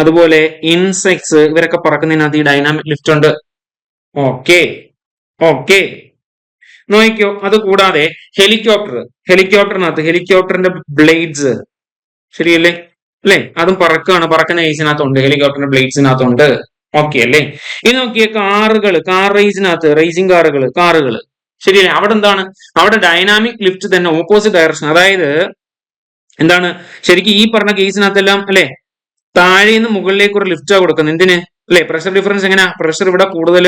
അതുപോലെ ഇൻസെക്ട്സ്, ഇവരൊക്കെ പറക്കുന്നതിനകത്ത് ഈ ഡൈനാമിക് ലിഫ്റ്റ് ഉണ്ട്. ഓക്കെ. നോക്കിക്കോ. അത് കൂടാതെ ഹെലികോപ്റ്ററിന്റെ ബ്ലേഡ്സ്, ശരിയല്ലേ? അല്ലെ? അതും പറക്കാണ്. പറക്കുന്ന കേസിനകത്തുണ്ട്, ഹെലികോപ്റ്ററിന്റെ ബ്ലേഡ്സിനകത്തുണ്ട്. ഓക്കെ അല്ലേ? ഇനി നോക്കിയ കാർ റേസിനകത്ത്, റേസിംഗ് കാറുകൾ, ശരിയല്ലേ? അവിടെ എന്താണ്? അവിടെ ഡൈനാമിക് ലിഫ്റ്റ് തന്നെ ഓപ്പോസിറ്റ് ഡയറക്ഷൻ. അതായത് എന്താണ്? ശരിക്കും ഈ പറഞ്ഞ കേസിനകത്തെല്ലാം അല്ലെ, താഴെ നിന്ന് മുകളിലേക്ക് ഒരു ലിഫ്റ്റാ കൊടുക്കുന്നത്. എന്തിന്? അല്ലെ? പ്രഷർ ഡിഫറൻസ് എങ്ങനെയാ? പ്രഷർ ഇവിടെ കൂടുതൽ.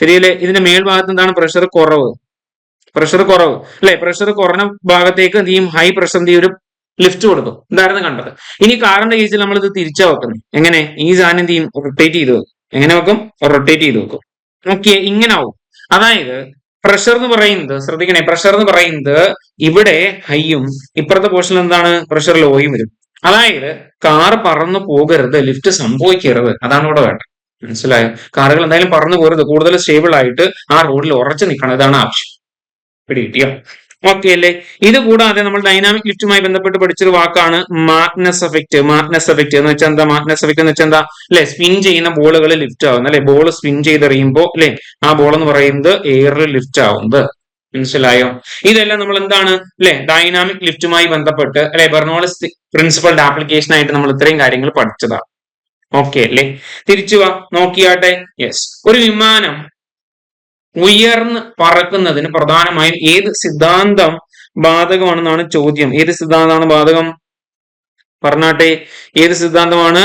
ശരിയല്ലേ? ഇതിന്റെ മേൽഭാഗത്ത് എന്താണ്? പ്രഷർ കുറവ് അല്ലെ? പ്രഷർ കുറഞ്ഞ ഭാഗത്തേക്ക് എന്ത് ചെയ്യും? ഹൈ പ്രഷർ എന്ത് ചെയ്യും? ഒരു ലിഫ്റ്റ് കൊടുക്കും. ഇതായിരുന്നു കണ്ടത്. ഇനി കാറിന്റെ കേസിൽ നമ്മൾ ഇത് തിരിച്ചാ വെക്കുന്നത്. എങ്ങനെ? ഈ സാധനം എന്ത് ചെയ്യും? റൊട്ടേറ്റ് ചെയ്ത് വെക്കും. എങ്ങനെ വെക്കും? റൊട്ടേറ്റ് ചെയ്ത് വെക്കും. ഓക്കെ, ഇങ്ങനെ ആവും. അതായത് പ്രഷർ എന്ന് പറയുന്നത്, ശ്രദ്ധിക്കണേ, പ്രഷർ എന്ന് പറയുന്നത് ഇവിടെ ഹൈയും ഇപ്പുറത്തെ പോർഷനിൽ എന്താണ്? പ്രഷർ ലോയും വരും. അതായത് കാർ പറന്നു പോകരുത്, ലിഫ്റ്റ് സംഭവിക്കരുത്. അതാണ് ഇവിടെ വേണ്ടത്. മനസ്സിലായോ? കാറുകൾ എന്തായാലും പറന്നു പോകരുത്, കൂടുതൽ സ്റ്റേബിൾ ആയിട്ട് ആ റോഡിൽ ഉറച്ചു നിൽക്കണം. ഇതാണ് ആവശ്യം. പിടികിട്ടിയോ? ഓക്കെ അല്ലേ? ഇത് കൂടാതെ നമ്മൾ ഡൈനാമിക് ലിഫ്റ്റുമായി ബന്ധപ്പെട്ട് പഠിച്ചൊരു വാക്കാണ് മാഗ്നസ് എഫക്റ്റ് എന്ന് വെച്ചാൽ എന്താ? മാഗ്നസ് എഫക്റ്റ് എന്ന് വെച്ചാൽ എന്താ? അല്ലെ? സ്പിൻ ചെയ്യുന്ന ബോളുകൾ ലിഫ്റ്റ് ആവുന്നത് അല്ലെ? ബോൾ സ്പിൻ ചെയ്തെറിയുമ്പോ അല്ലെ, ആ ബോൾ എന്ന് പറയുന്നത് എയറിൽ ലിഫ്റ്റ് ആവുന്നത്. മനസ്സിലായോ? ഇതെല്ലാം നമ്മൾ എന്താണ് അല്ലെ, ഡൈനാമിക് ലിഫ്റ്റുമായി ബന്ധപ്പെട്ട് അല്ലെ, ബെർണോളിസ് പ്രിൻസിപ്പളിന്റെ ആപ്ലിക്കേഷൻ ആയിട്ട് നമ്മൾ ഇത്രയും കാര്യങ്ങൾ പഠിച്ചതാണ്. ഓക്കെ അല്ലേ? തിരിച്ചു വാ, നോക്കിയാട്ടെ. യെസ്, ഒരു വിമാനം ഉയർന്ന് പറക്കുന്നതിന് പ്രധാനമായും ഏത് സിദ്ധാന്തം ബാധകമാണെന്നാണ് ചോദ്യം. ഏത് സിദ്ധാന്തമാണ് ബാധകം? പറഞ്ഞാട്ടെ, ഏത് സിദ്ധാന്തമാണ്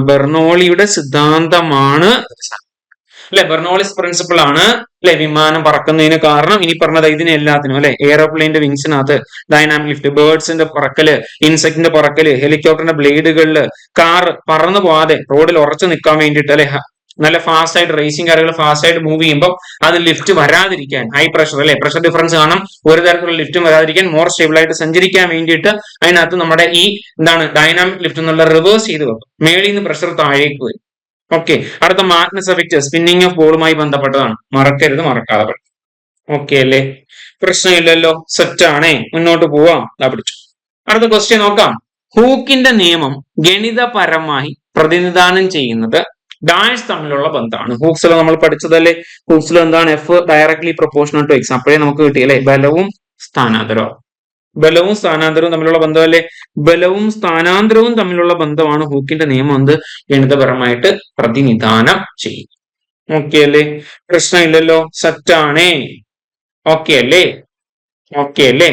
ബെർണോളിയുടെ സിദ്ധാന്തമാണ് അല്ലെ, ബെർണോളിസ് പ്രിൻസിപ്പിൾ ആണ് അല്ലെ വിമാനം പറക്കുന്നതിന് കാരണം. ഇനി പറഞ്ഞത് ഇതിന് എല്ലാത്തിനും അല്ലെ, എയറോപ്ലെയിന്റെ വിങ്സിനകത്ത് ഡൈനാമിക് ലിഫ്റ്റ്, ബേർഡ്സിന്റെ പറക്കല്, ഇൻസെക്ടിന്റെ പറക്കല്, ഹെലികോപ്റ്ററിന്റെ ബ്ലേഡുകളില്, കാർ പറന്നു പോവാതെ റോഡിൽ ഉറച്ചു നിൽക്കാൻ വേണ്ടിയിട്ട് അല്ലെ, നല്ല ഫാസ്റ്റ് ആയിട്ട് റേസിംഗ് കാറുകൾ ഫാസ്റ്റ് ആയിട്ട് മൂവ് ചെയ്യുമ്പോൾ അത് ലിഫ്റ്റ് വരാതിരിക്കാൻ, ഹൈ പ്രഷർ അല്ലെ, പ്രഷർ ഡിഫറൻസ് കാണും, ഒരു തരത്തിലുള്ള ലിഫ്റ്റും വരാതിരിക്കാൻ, മോർ സ്റ്റേബിൾ ആയിട്ട് സഞ്ചരിക്കാൻ വേണ്ടിയിട്ട് അതിനകത്ത് നമ്മുടെ ഈ ഡൈനാമിക് ലിഫ്റ്റ് എന്നുള്ള റിവേഴ്സ് ചെയ്ത് വെക്കും, മേളിൽ നിന്ന് പ്രഷർ താഴേക്ക് വരും. ഓക്കെ, അടുത്ത മാഗ്നസ് എഫക്റ്റ് സ്പിന്നിങ് ഓഫ് ബോളുമായി ബന്ധപ്പെട്ടതാണ്, മറക്കരുത്, മറക്കാതെ. ഓക്കെ അല്ലേ, പ്രശ്നമില്ലല്ലോ, സെറ്റ് ആണേ, മുന്നോട്ട് പോവാം. പിടിച്ചു. അടുത്ത ക്വസ്റ്റ്യൻ നോക്കാം. ഹൂക്കിന്റെ നിയമം ഗണിതപരമായി പ്രതിനിധാനം ചെയ്യുന്നത് ഡാഷ് തമ്മിലുള്ള ബന്ധമാണ്. ഹൂക്സിൽ നമ്മൾ പഠിച്ചതല്ലേ, ഹൂക്സിൽ എന്താണ്, F directly proportional to X. അപ്പോഴേ നമുക്ക് കിട്ടിയല്ലേ ബലവും സ്ഥാനാന്തരവും. ബലവും സ്ഥാനാന്തരവും തമ്മിലുള്ള ബന്ധമല്ലേ, ബലവും സ്ഥാനാന്തരവും തമ്മിലുള്ള ബന്ധമാണ് ഹൂക്കിന്റെ നിയമം എന്ത് ഗണിതപരമായിട്ട് പ്രതിനിധാനം ചെയ്യും. ഓക്കെ അല്ലേ, പ്രശ്നമില്ലല്ലോ, സെറ്റാണേ. ഓക്കെ അല്ലേ, ഓക്കെ അല്ലേ,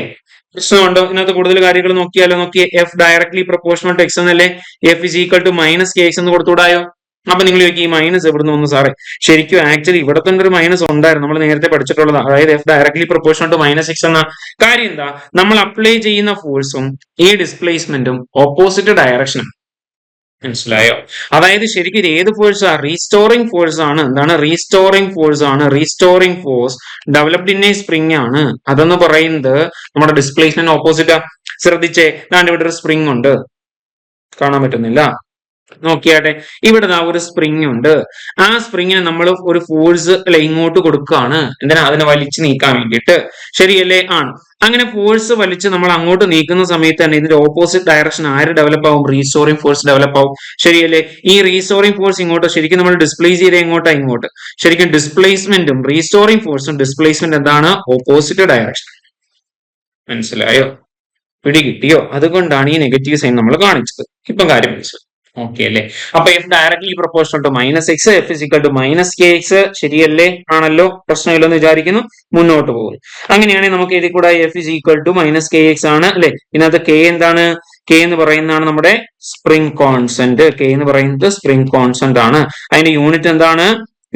പ്രശ്നമുണ്ടോ? ഇതിനകത്ത് കൂടുതൽ കാര്യങ്ങൾ നോക്കിയാലോ. നോക്കിയേ, F directly proportional to X എന്നല്ലേ, F is equal to minus K X എന്ന് കൊടുത്തുകൂടായോ? അപ്പൊ നിങ്ങൾ ചോദിക്കും ഈ മൈനസ് എവിടുന്ന് വന്നു സാറേ? ശരിക്കും ആക്ച്വലി ഇവിടെ തന്നെ ഒരു മൈനസ് ഉണ്ടായിരുന്നു, നമ്മൾ നേരത്തെ പഠിച്ചിട്ടുള്ളതാണ്. അതായത് F directly proportional to minus X എന്ന കാര്യം എന്താ, നമ്മൾ അപ്ലൈ ചെയ്യുന്ന ഫോഴ്സും ഈ ഡിസ്പ്ലേസ്മെന്റും ഓപ്പോസിറ്റ് ഡയറക്ഷനും. മനസ്സിലായോ? അതായത് ശരിക്കും ഇത് ഏത് ഫോഴ്സാ? റീസ്റ്റോറിംഗ് ഫോഴ്സ് ആണ്. എന്താണ് റീസ്റ്റോറിംഗ് ഫോഴ്സ് ആണ്. Restoring force developed in A spring ആണ്. അതെന്ന് പറയുന്നത് നമ്മുടെ ഡിസ്പ്ലേസ്മെന്റ് ഓപ്പോസിറ്റാ. ശ്രദ്ധിച്ചേ, ദാണ്ട് ഇവിടെ ഒരു സ്പ്രിംഗ് ഉണ്ട്, കാണാൻ പറ്റുന്നില്ല, നോക്കിയാട്ടെ, ഇവിടെ ഒരു സ്പ്രിംഗ് ഉണ്ട്. ആ സ്പ്രിങ്ങിന് നമ്മൾ ഒരു ഫോഴ്സ് അല്ലെ ഇങ്ങോട്ട് കൊടുക്കുകയാണ്. എന്തിനാ? അതിനെ വലിച്ചു നീക്കാൻ വേണ്ടിയിട്ട്. ശരിയല്ലേ? ആണ്. അങ്ങനെ ഫോഴ്സ് വലിച്ച് നമ്മൾ അങ്ങോട്ട് നീക്കുന്ന സമയത്ത് തന്നെ ഇതിന്റെ ഓപ്പോസിറ്റ് ഡയറക്ഷൻ ആര് ഡെവലപ്പ് ആവും? റീസ്റ്റോറിംഗ് ഫോഴ്സ് ഡെവലപ്പ് ആവും. ശരിയല്ലേ? ഈ റീസ്റ്റോറിംഗ് ഫോഴ്സ് ഇങ്ങോട്ട് ശരിക്കും നമ്മൾ ഡിസ്പ്ലേസ് ചെയ്ത് എങ്ങോട്ടാ? ഇങ്ങോട്ട്. ശരിക്കും ഡിസ്പ്ലേസ്മെന്റും റീസ്റ്റോറിംഗ് ഫോഴ്സും ഡിസ്പ്ലേസ്മെന്റ് എന്താണ്? Opposite direction. മനസ്സിലായോ? പിടികിട്ടിയോ? അതുകൊണ്ടാണ് ഈ നെഗറ്റീവ് സൈൻ നമ്മൾ കാണിച്ചത്. ഇപ്പം കാര്യം മനസ്സിലായി. ഓക്കെ അല്ലേ? അപ്പൊ F directly proportional to minus X, F is equal to minus K X. ശരിയല്ലേ? ആണല്ലോ, പ്രശ്നമില്ലെന്ന് വിചാരിക്കുന്നു. മുന്നോട്ട് പോകുന്നു. അങ്ങനെയാണെങ്കിൽ നമുക്ക് ഇതിൽ കൂടെ F is equal to minus K X ആണ് അല്ലെ. ഇതിനകത്ത് കെ എന്താണ്? കെ എന്ന് പറയുന്നതാണ് നമ്മുടെ സ്പ്രിംഗ് കോൺസ്റ്റന്റ്. കെ എന്ന് പറയുന്നത് സ്പ്രിംഗ് കോൺസ്റ്റന്റ് ആണ്. അതിന്റെ യൂണിറ്റ് എന്താണ്?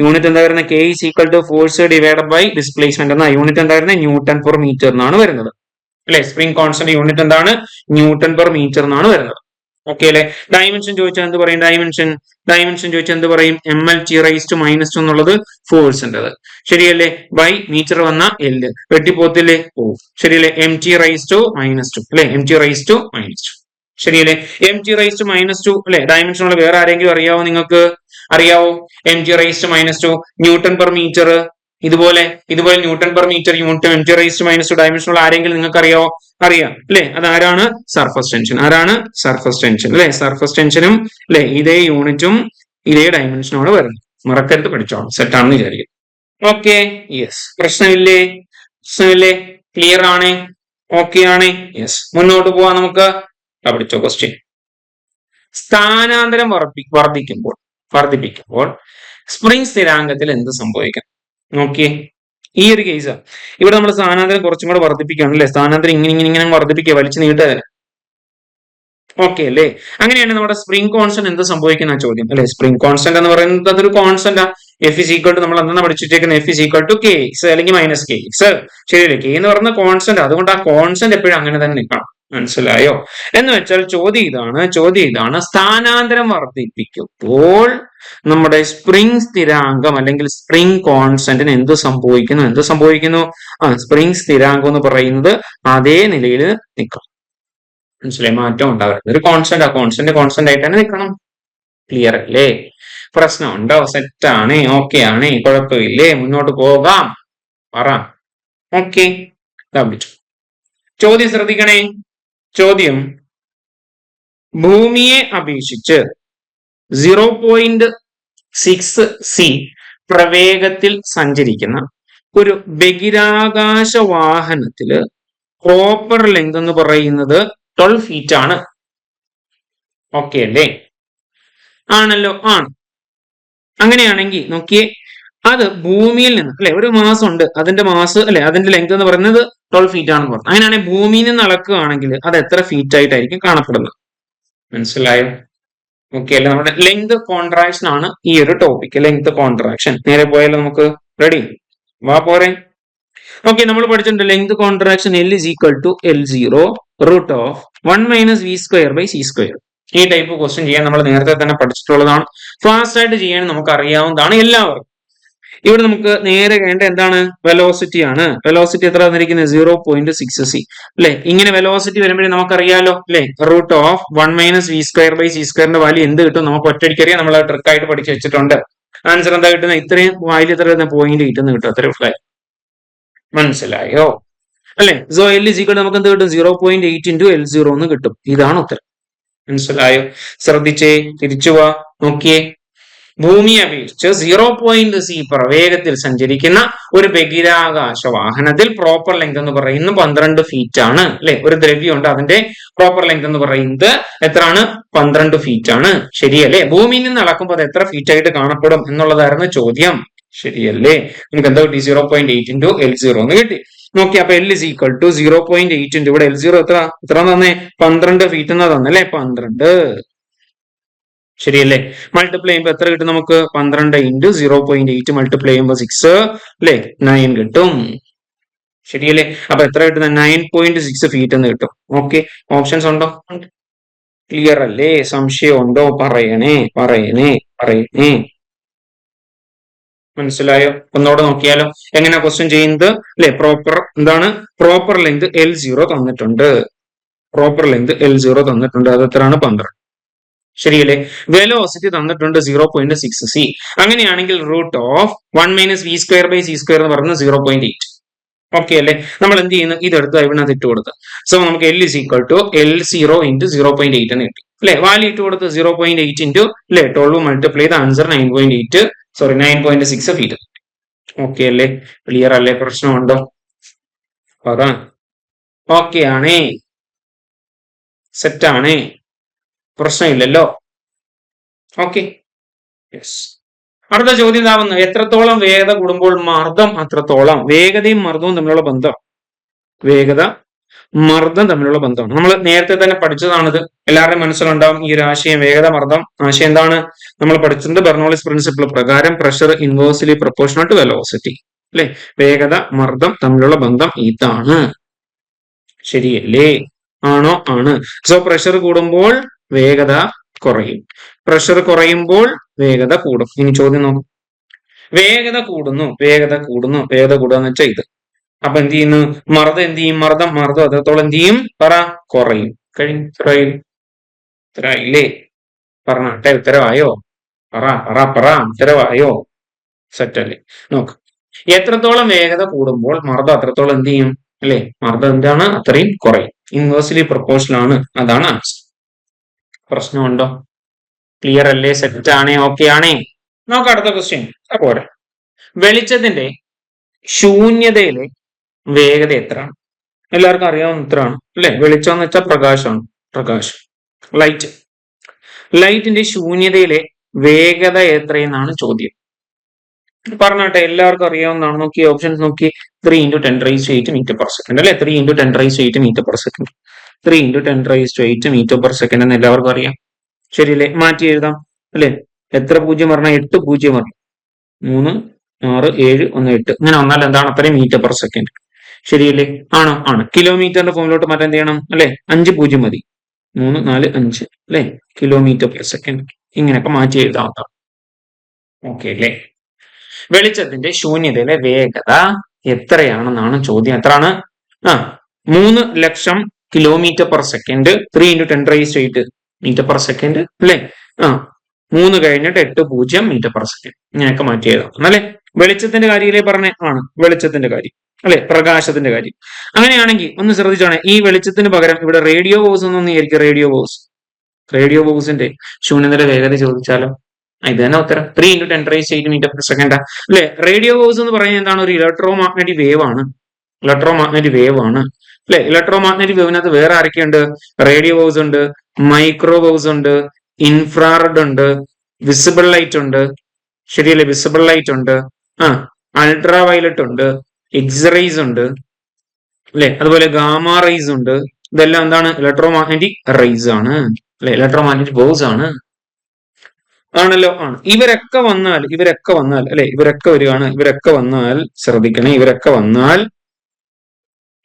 യൂണിറ്റ് എന്താ വരുന്നത്? K is equal to force divided by displacement എന്ന യൂണിറ്റ് എന്തായിരുന്നത്? ന്യൂട്ടൺ പെർ മീറ്റർ എന്നാണ് വരുന്നത് അല്ലെ. സ്പ്രിംഗ് കോൺസ്റ്റന്റ് യൂണിറ്റ് എന്താണ്? ന്യൂട്ടൺ പെർ മീറ്റർ എന്നാണ് വരുന്നത്. ഓക്കെ അല്ലെ. ഡയമെൻഷൻ ചോദിച്ചാൽ എന്ത് പറയും? ഡയമെൻഷൻ ചോദിച്ചാൽ എന്ത് പറയും? M L T raise to minus two എന്നുള്ളത് ഫോഴ്സിൻ്റെത്. ശരിയല്ലേ? ബൈ മീറ്റർ വന്ന എല്ല് വെട്ടിപ്പോത്തില്ലേ? ഓ ശരിയല്ലേ? M T raise to minus two അല്ലെ, M T raise to minus two. ശരിയല്ലേ? M T raise to minus two അല്ലെ. ഡയമെൻഷൻ ഉള്ള വേറെ ആരെങ്കിലും അറിയാവോ? നിങ്ങൾക്ക് അറിയാവോ? M T raise to minus two newton per metre. ഇതുപോലെ newton per metre unit M T raise to minus two dimension ഉള്ള ആരെങ്കിലും നിങ്ങൾക്ക് അറിയാവോ? അറിയാം അല്ലെ. അതാരാണ്? Surface tension. ആരാണ്? സർഫസ് ടെൻഷൻ അല്ലെ. സർഫസ് ടെൻഷനും അല്ലെ ഇതേ യൂണിറ്റും ഇതേ ഡയമെൻഷനോട് വരുന്നത്. മറക്കരുത്, പഠിച്ചോളാം. സെറ്റ് ആണെന്ന് വിചാരിക്കും. ഓക്കെ, യെസ്, പ്രശ്നമില്ലേ? ക്ലിയർ ആണ്? ഓക്കെ ആണ്? യെസ്, മുന്നോട്ട് പോവാം നമുക്ക്. പഠിച്ചോ ക്വസ്റ്റ്യൻ. സ്ഥാനാന്തരം വർദ്ധിപ്പിക്കുമ്പോൾ സ്പ്രിംഗ് സ്ഥിരാങ്കത്തിൽ എന്ത് സംഭവിക്കും? നോക്കിയേ, ഈ ഒരു കേസ് ഇവിടെ നമ്മൾ സ്ഥാനാന്തരം കുറച്ചും കൂടെ വർദ്ധിപ്പിക്കുകയാണ് അല്ലെ. സ്ഥാനാന്തരം ഇങ്ങനെ വർദ്ധിപ്പിക്കുക, വലിച്ചു നീട്ടുക. ഓക്കെ അല്ലേ? അങ്ങനെയാണ് നമ്മുടെ സ്പ്രിംഗ് കോൺസ്റ്റന്റ് എന്ത് സംഭവിക്കുന്ന ചോദ്യം അല്ലെ. സ്പ്രിംഗ് കോൺസ്റ്റന്റ് എന്ന് പറയുന്നത് അതൊരു constant. F is equal to നമ്മൾ എന്താണ് പഠിച്ചിട്ടേക്കുന്നത്? F is equal to K X അല്ലെങ്കിൽ മൈനസ് കെ എക്സ്. ശരിയല്ലേ? കെ എന്ന് പറയുന്ന കോൺസ്റ്റന്റ്. അതുകൊണ്ട് ആ കോൺസ്റ്റന്റ് എപ്പോഴും അങ്ങനെ തന്നെ നിൽക്കണം. മനസ്സിലായോ? എന്ന് വെച്ചാൽ ചോദ്യം ഇതാണ്, സ്ഥാനാന്തരം വർദ്ധിപ്പിക്കുമ്പോൾ നമ്മുടെ സ്പ്രിംഗ് സ്ഥിരാങ്കം അല്ലെങ്കിൽ സ്പ്രിംഗ് കോൺസ്റ്റന്റിന് എന്ത് സംഭവിക്കുന്നു? സ്പ്രിംഗ് സ്ഥിരാങ്കം എന്ന് പറയുന്നത് അതേ നിലയിൽ നിൽക്കണം. മനസ്സിലായി? മാറ്റം ഉണ്ടാവരുത്. ഒരു കോൺസ്റ്റന്റ്, ആ കോൺസ്റ്റന്റ് ആയിട്ട് തന്നെ നിൽക്കണം. ക്ലിയർ അല്ലേ? പ്രശ്നമുണ്ടോ? സെറ്റ് ആണ്? ഓക്കെ ആണ്? കുഴപ്പമില്ലേ? മുന്നോട്ട് പോകാം. പറ. ഓക്കെ, ചോദ്യം ശ്രദ്ധിക്കണേ. ചോദ്യം, ഭൂമിയെ അപേക്ഷിച്ച് 0.6 സി പ്രവേഗത്തിൽ സഞ്ചരിക്കുന്ന ഒരു ബഹിരാകാശ വാഹനത്തില് പ്രോപ്പർ ലെങ്ത് എന്ന് പറയുന്നത് 12 ഫീറ്റ് ആണ്. ഓക്കെ അല്ലേ? ആണല്ലോ, ആണ്. അങ്ങനെയാണെങ്കിൽ നോക്കിയേ, അത് ഭൂമിയിൽ നിന്ന് അല്ലെ, ഒരു മാസം ഉണ്ട്, അതിന്റെ മാസ് അല്ലെ, അതിന്റെ ലെങ്ത് എന്ന് പറയുന്നത് 12 ഫീറ്റ് ആണെന്ന് പറഞ്ഞു. അങ്ങനെയാണെങ്കിൽ ഭൂമിയിൽ നിന്ന് അളക്കുകയാണെങ്കിൽ അത് എത്ര ഫീറ്റ് ആയിട്ടായിരിക്കും കാണപ്പെടുന്നത്? മനസ്സിലായോ? ഓക്കെ അല്ലെ? നമ്മുടെ ലെങ്ത് കോൺട്രാക്ഷൻ ആണ് ഈ ഒരു ടോപ്പിക്. Length contraction. നേരെ പോയാലോ നമുക്ക്? റെഡി? വാ പോരെ. ഓക്കെ, നമ്മൾ പഠിച്ചിട്ടുണ്ട് length contraction L is equal to L0 root of 1 minus v square by c square. ഈ ടൈപ്പ് ക്വസ്റ്റ്യൻ ചെയ്യാൻ നമ്മൾ നേരത്തെ തന്നെ പഠിച്ചിട്ടുള്ളതാണ്. ഫാസ്റ്റ് ആയിട്ട് ചെയ്യാൻ നമുക്ക് അറിയാവുന്നതാണ് എല്ലാവർക്കും. ഇവിടെ നമുക്ക് നേരെ വേണ്ട എന്താണ്? വെലോസിറ്റി ആണ്. വെലോസിറ്റി എത്ര തന്നിരിക്കുന്നത്? 0.6c അല്ലെ? ഇങ്ങനെ വെലോസിറ്റി വരുമ്പോഴേ നമുക്കറിയാലോ അല്ലെ? Root of 1 minus V square by C സ്ക്വയറിന്റെ വാല്യൂ എന്ത് കിട്ടും? നമുക്ക് ഒറ്റയടിക്കറിയാം. നമ്മൾ ട്രിക്ക് ആയിട്ട് പഠിച്ചു വെച്ചിട്ടുണ്ട്. ആൻസർ എന്താ കിട്ടുന്നത്? ഇത്രയും വാല്യൂ എത്ര 0.8 കിട്ടും. അത്രയും മനസ്സിലായോ അല്ലെ? സോ L is equal നമുക്ക് എന്ത് കിട്ടും? 0.8 into L0 എന്ന് കിട്ടും. ഇതാണ് ഉത്തരം. മനസ്സിലായോ? ശ്രദ്ധിച്ചേ, തിരിച്ചു പോവാ. നോക്കിയേ, ഭൂമിയെ അപേക്ഷിച്ച് 0.c വേഗത്തിൽ സഞ്ചരിക്കുന്ന ഒരു ബഹിരാകാശ വാഹനത്തിൽ പ്രോപ്പർ ലെങ്ത് എന്ന് പറയുന്നത് 12 ഫീറ്റ് ആണ് അല്ലെ? ഒരു ദ്രവ്യമുണ്ട്, അതിന്റെ പ്രോപ്പർ ലെങ്ത് എന്ന് പറയുന്നത് എത്രയാണ്? 12 ഫീറ്റ് ആണ്. ശരിയല്ലേ? ഭൂമിയിൽ നിന്ന് അളക്കുമ്പോൾ അത് എത്ര ഫീറ്റ് ആയിട്ട് കാണപ്പെടും എന്നുള്ളതായിരുന്നു ചോദ്യം. ശരിയല്ലേ? നമുക്ക് എന്താ കിട്ടി? 0.8 into L0 എന്ന് കിട്ടി. നോക്കി, അപ്പൊ L is equal to 0.8 into ഇവിടെ L0 എത്ര തന്നെ? 12 ഫീറ്റ് എന്നാ തന്നല്ലേ? 12. ശരിയല്ലേ? മൾട്ടിപ്ലൈ ചെയ്യുമ്പോൾ എത്ര കിട്ടും നമുക്ക്? 12 into 0.8 മൾട്ടിപ്ലൈ ചെയ്യുമ്പോൾ 6 അല്ലെ? 9 കിട്ടും. ശരിയല്ലേ? അപ്പൊ എത്ര കിട്ടുന്ന? 9.6 ഫീറ്റ് എന്ന് കിട്ടും. ഓക്കെ, ഓപ്ഷൻസ് ഉണ്ടോ? ക്ലിയർ അല്ലേ? സംശയം ഉണ്ടോ? പറയണേ. മനസ്സിലായോ? ഒന്നോടെ നോക്കിയാലോ എങ്ങനെയാ ക്വസ്റ്റ്യൻ ചെയ്യുന്നത് അല്ലെ? പ്രോപ്പർ ലെങ്ത് L0 തന്നിട്ടുണ്ട്. അത് എത്രയാണ്? 12. ശരിയല്ലേ? വെലോസിറ്റി തന്നിട്ടുണ്ട് 0.6c. അങ്ങനെയാണെങ്കിൽ root of 1 minus V square by C square എന്ന് പറയുന്നത് 0.8. ഓക്കെ അല്ലെ? നമ്മൾ എന്ത് ചെയ്യുന്നു? ഇതെടുത്ത് ഇവിടെ ഇട്ട് കൊടുത്ത്. സോ നമുക്ക് L is equal to L0 into 0.8 എന്ന് കിട്ടി അല്ലെ? വാല്യൂ ഇട്ട് കൊടുത്ത് 0.8 into അല്ലെ 12 മൾട്ടിപ്ലൈ ചെയ്ത് ആൻസർ 9.6 ഫീറ്റ്. ഓക്കെ അല്ലേ? ക്ലിയർ അല്ലേ? പ്രശ്നമുണ്ടോ? പറ. ഓക്കെ ആണേ? സെറ്റ് ആണേ? പ്രശ്നമില്ലല്ലോ? Okay, yes. അടുത്ത ചോദ്യം ഇതാവുന്നു. എത്രത്തോളം വേഗത കൂടുമ്പോൾ മർദ്ദം അത്രത്തോളം? വേഗതയും മർദ്ദവും തമ്മിലുള്ള ബന്ധം. ബന്ധമാണ്. നമ്മൾ നേരത്തെ തന്നെ പഠിച്ചതാണിത്. എല്ലാവരുടെയും മനസ്സിലുണ്ടാവും ഈ ഒരു ആശയം. വേഗത, മർദ്ദം. ആശയം എന്താണ്? നമ്മൾ പഠിച്ചിട്ടുണ്ട് ബെർണോളിസ് പ്രിൻസിപ്പിൾ പ്രകാരം pressure inversely proportional to velocity അല്ലെ? വേഗത, മർദ്ദം തമ്മിലുള്ള ബന്ധം ഇതാണ്. ശരിയല്ലേ? ആണോ? ആണ്. സോ പ്രഷർ കൂടുമ്പോൾ വേഗത കുറയും, പ്രഷർ കുറയുമ്പോൾ വേഗത കൂടും. ഇനി ചോദ്യം നോക്കും. വേഗത കൂടുന്നു എന്ന് വെച്ചാൽ ഇത്. അപ്പൊ എന്ത് ചെയ്യുന്നു? മർദ്ദം എന്ത് ചെയ്യും? മർദ്ദം അത്രത്തോളം എന്ത് ചെയ്യും? കുറയും. ഉത്തരവായില്ലേ? പറഞ്ഞാട്ടെ, ഉത്തരവായോ? ഉത്തരവായോ? സെറ്റല്ലേ? നോക്ക്, എത്രത്തോളം വേഗത കൂടുമ്പോൾ മർദ്ദം അത്രത്തോളം എന്ത് ചെയ്യും അല്ലെ? മർദ്ദം എന്താണ്? അത്രയും കുറയും. ഇൻവേഴ്സ്ലി പ്രൊപ്പോർഷണൽ ആണ്. അതാണ് ആൻസർ. പ്രശ്നമുണ്ടോ? ക്ലിയർ അല്ലേ? സെറ്റ് ആണേ? ഓക്കെ ആണേ? നോക്കാം അടുത്ത ക്വസ്റ്റ്യൻ. പോരെ. വെളിച്ചത്തിന്റെ ശൂന്യതയിലെ വേഗത എത്രയാണ്? എല്ലാവർക്കും അറിയാവുന്ന ഉത്തരമാണ് അല്ലെ? വെളിച്ചം എന്ന് വെച്ചാൽ പ്രകാശമാണ്. ലൈറ്റിന്റെ ശൂന്യതയിലെ വേഗത എത്രയെന്നാണ് ചോദ്യം. പറഞ്ഞോട്ടെ, എല്ലാവർക്കും അറിയാവുന്നതാണ്. നോക്കി ഓപ്ഷൻസ് നോക്കി. 3 into 10⁻⁸ മീറ്റർ പെർ സെക്കൻഡ് അല്ലെ? 3 into 10⁻⁸ metre per second. 3 into 10⁻⁸ metre per second എന്ന് എല്ലാവർക്കും അറിയാം. ശരിയല്ലേ? മാറ്റി എഴുതാം അല്ലെ? എത്ര 0 പറഞ്ഞാൽ 8 0 പറഞ്ഞു. 3 6 7 1 8 ഇങ്ങനെ വന്നാൽ എന്താണ്? അത്രയും മീറ്റർ പെർ സെക്കൻഡ്. ശരിയല്ലേ? ആണോ? ആണ്. കിലോമീറ്ററിന്റെ ഫോമിലോട്ട് മാറ്റാൻ എന്ത് ചെയ്യണം അല്ലെ? 5 0 മതി. 3 4 5 അല്ലെ? Kilometre per second. ഇങ്ങനെയൊക്കെ മാറ്റി എഴുതാവുന്നതാണ്. ഓക്കെ അല്ലേ? വെളിച്ചത്തിന്റെ ശൂന്യതയിലെ വേഗത എത്രയാണെന്നാണ് ചോദ്യം. എത്രയാണ്? 3 lakh kilometre per second. 3 into 10⁻⁸ metre per second അല്ലെ? 3 കഴിഞ്ഞിട്ട് 8 0 മീറ്റർ പെർ സെക്കൻഡ്. ഇങ്ങനെയൊക്കെ മാറ്റി എഴുതാം അല്ലെ? വെളിച്ചത്തിന്റെ കാര്യത്തിലേ പറഞ്ഞേ ആണ്. വെളിച്ചത്തിന്റെ കാര്യം അല്ലെ? പ്രകാശത്തിന്റെ കാര്യം. അങ്ങനെയാണെങ്കിൽ ഒന്ന് ശ്രദ്ധിച്ചാണ്, ഈ വെളിച്ചത്തിന് പകരം ഇവിടെ റേഡിയോ വേവ്സ് എന്നൊന്നും വിചാരിക്കുക. റേഡിയോ വേവ്സിന്റെ ശൂന്യതയുടെ വേഗത ചോദിച്ചാലോ? ഇത് തന്നെ ഉത്തരം. 3 into 10⁻⁸ മീറ്റർ പെർ സെക്കൻഡ് അല്ലെ? റേഡിയോ വേവ്സ് എന്ന് പറയുന്നത് എന്താണ്? ഒരു ഇലക്ട്രോ മാഗ്നറ്റിക് വേവ് ആണ് അല്ലെ? ഇലക്ട്രോ മാഗ്നറ്റിക് വേവിനകത്ത് വേറെ ആരൊക്കെയുണ്ട്? റേഡിയോ വേവ്സ് ഉണ്ട്, മൈക്രോ വേവ്സ് ഉണ്ട്, ഇൻഫ്രാറെഡ് ഉണ്ട്, വിസിബിൾ ലൈറ്റ് ഉണ്ട്. ശരിയല്ലേ? വിസിബിൾ ലൈറ്റ് ഉണ്ട്, അൾട്രാ വയലറ്റ് ഉണ്ട്, എക്സ്റേസ് ഉണ്ട് അല്ലെ? അതുപോലെ ഗാമ റേസ് ഉണ്ട്. ഇതെല്ലാം എന്താണ്? ഇലക്ട്രോ മാഗ്നറ്റിക് റേസ് ആണ് അല്ലെ? ഇലക്ട്രോ മാഗ്നറ്റിക് വേവ്സ് ആണ്. ആണല്ലോ, ആണ്. ഇവരൊക്കെ വന്നാൽ അല്ലെ, ഇവരൊക്കെ വരികയാണ്, ഇവരൊക്കെ വന്നാൽ ശ്രദ്ധിക്കണേ, ഇവരൊക്കെ വന്നാൽ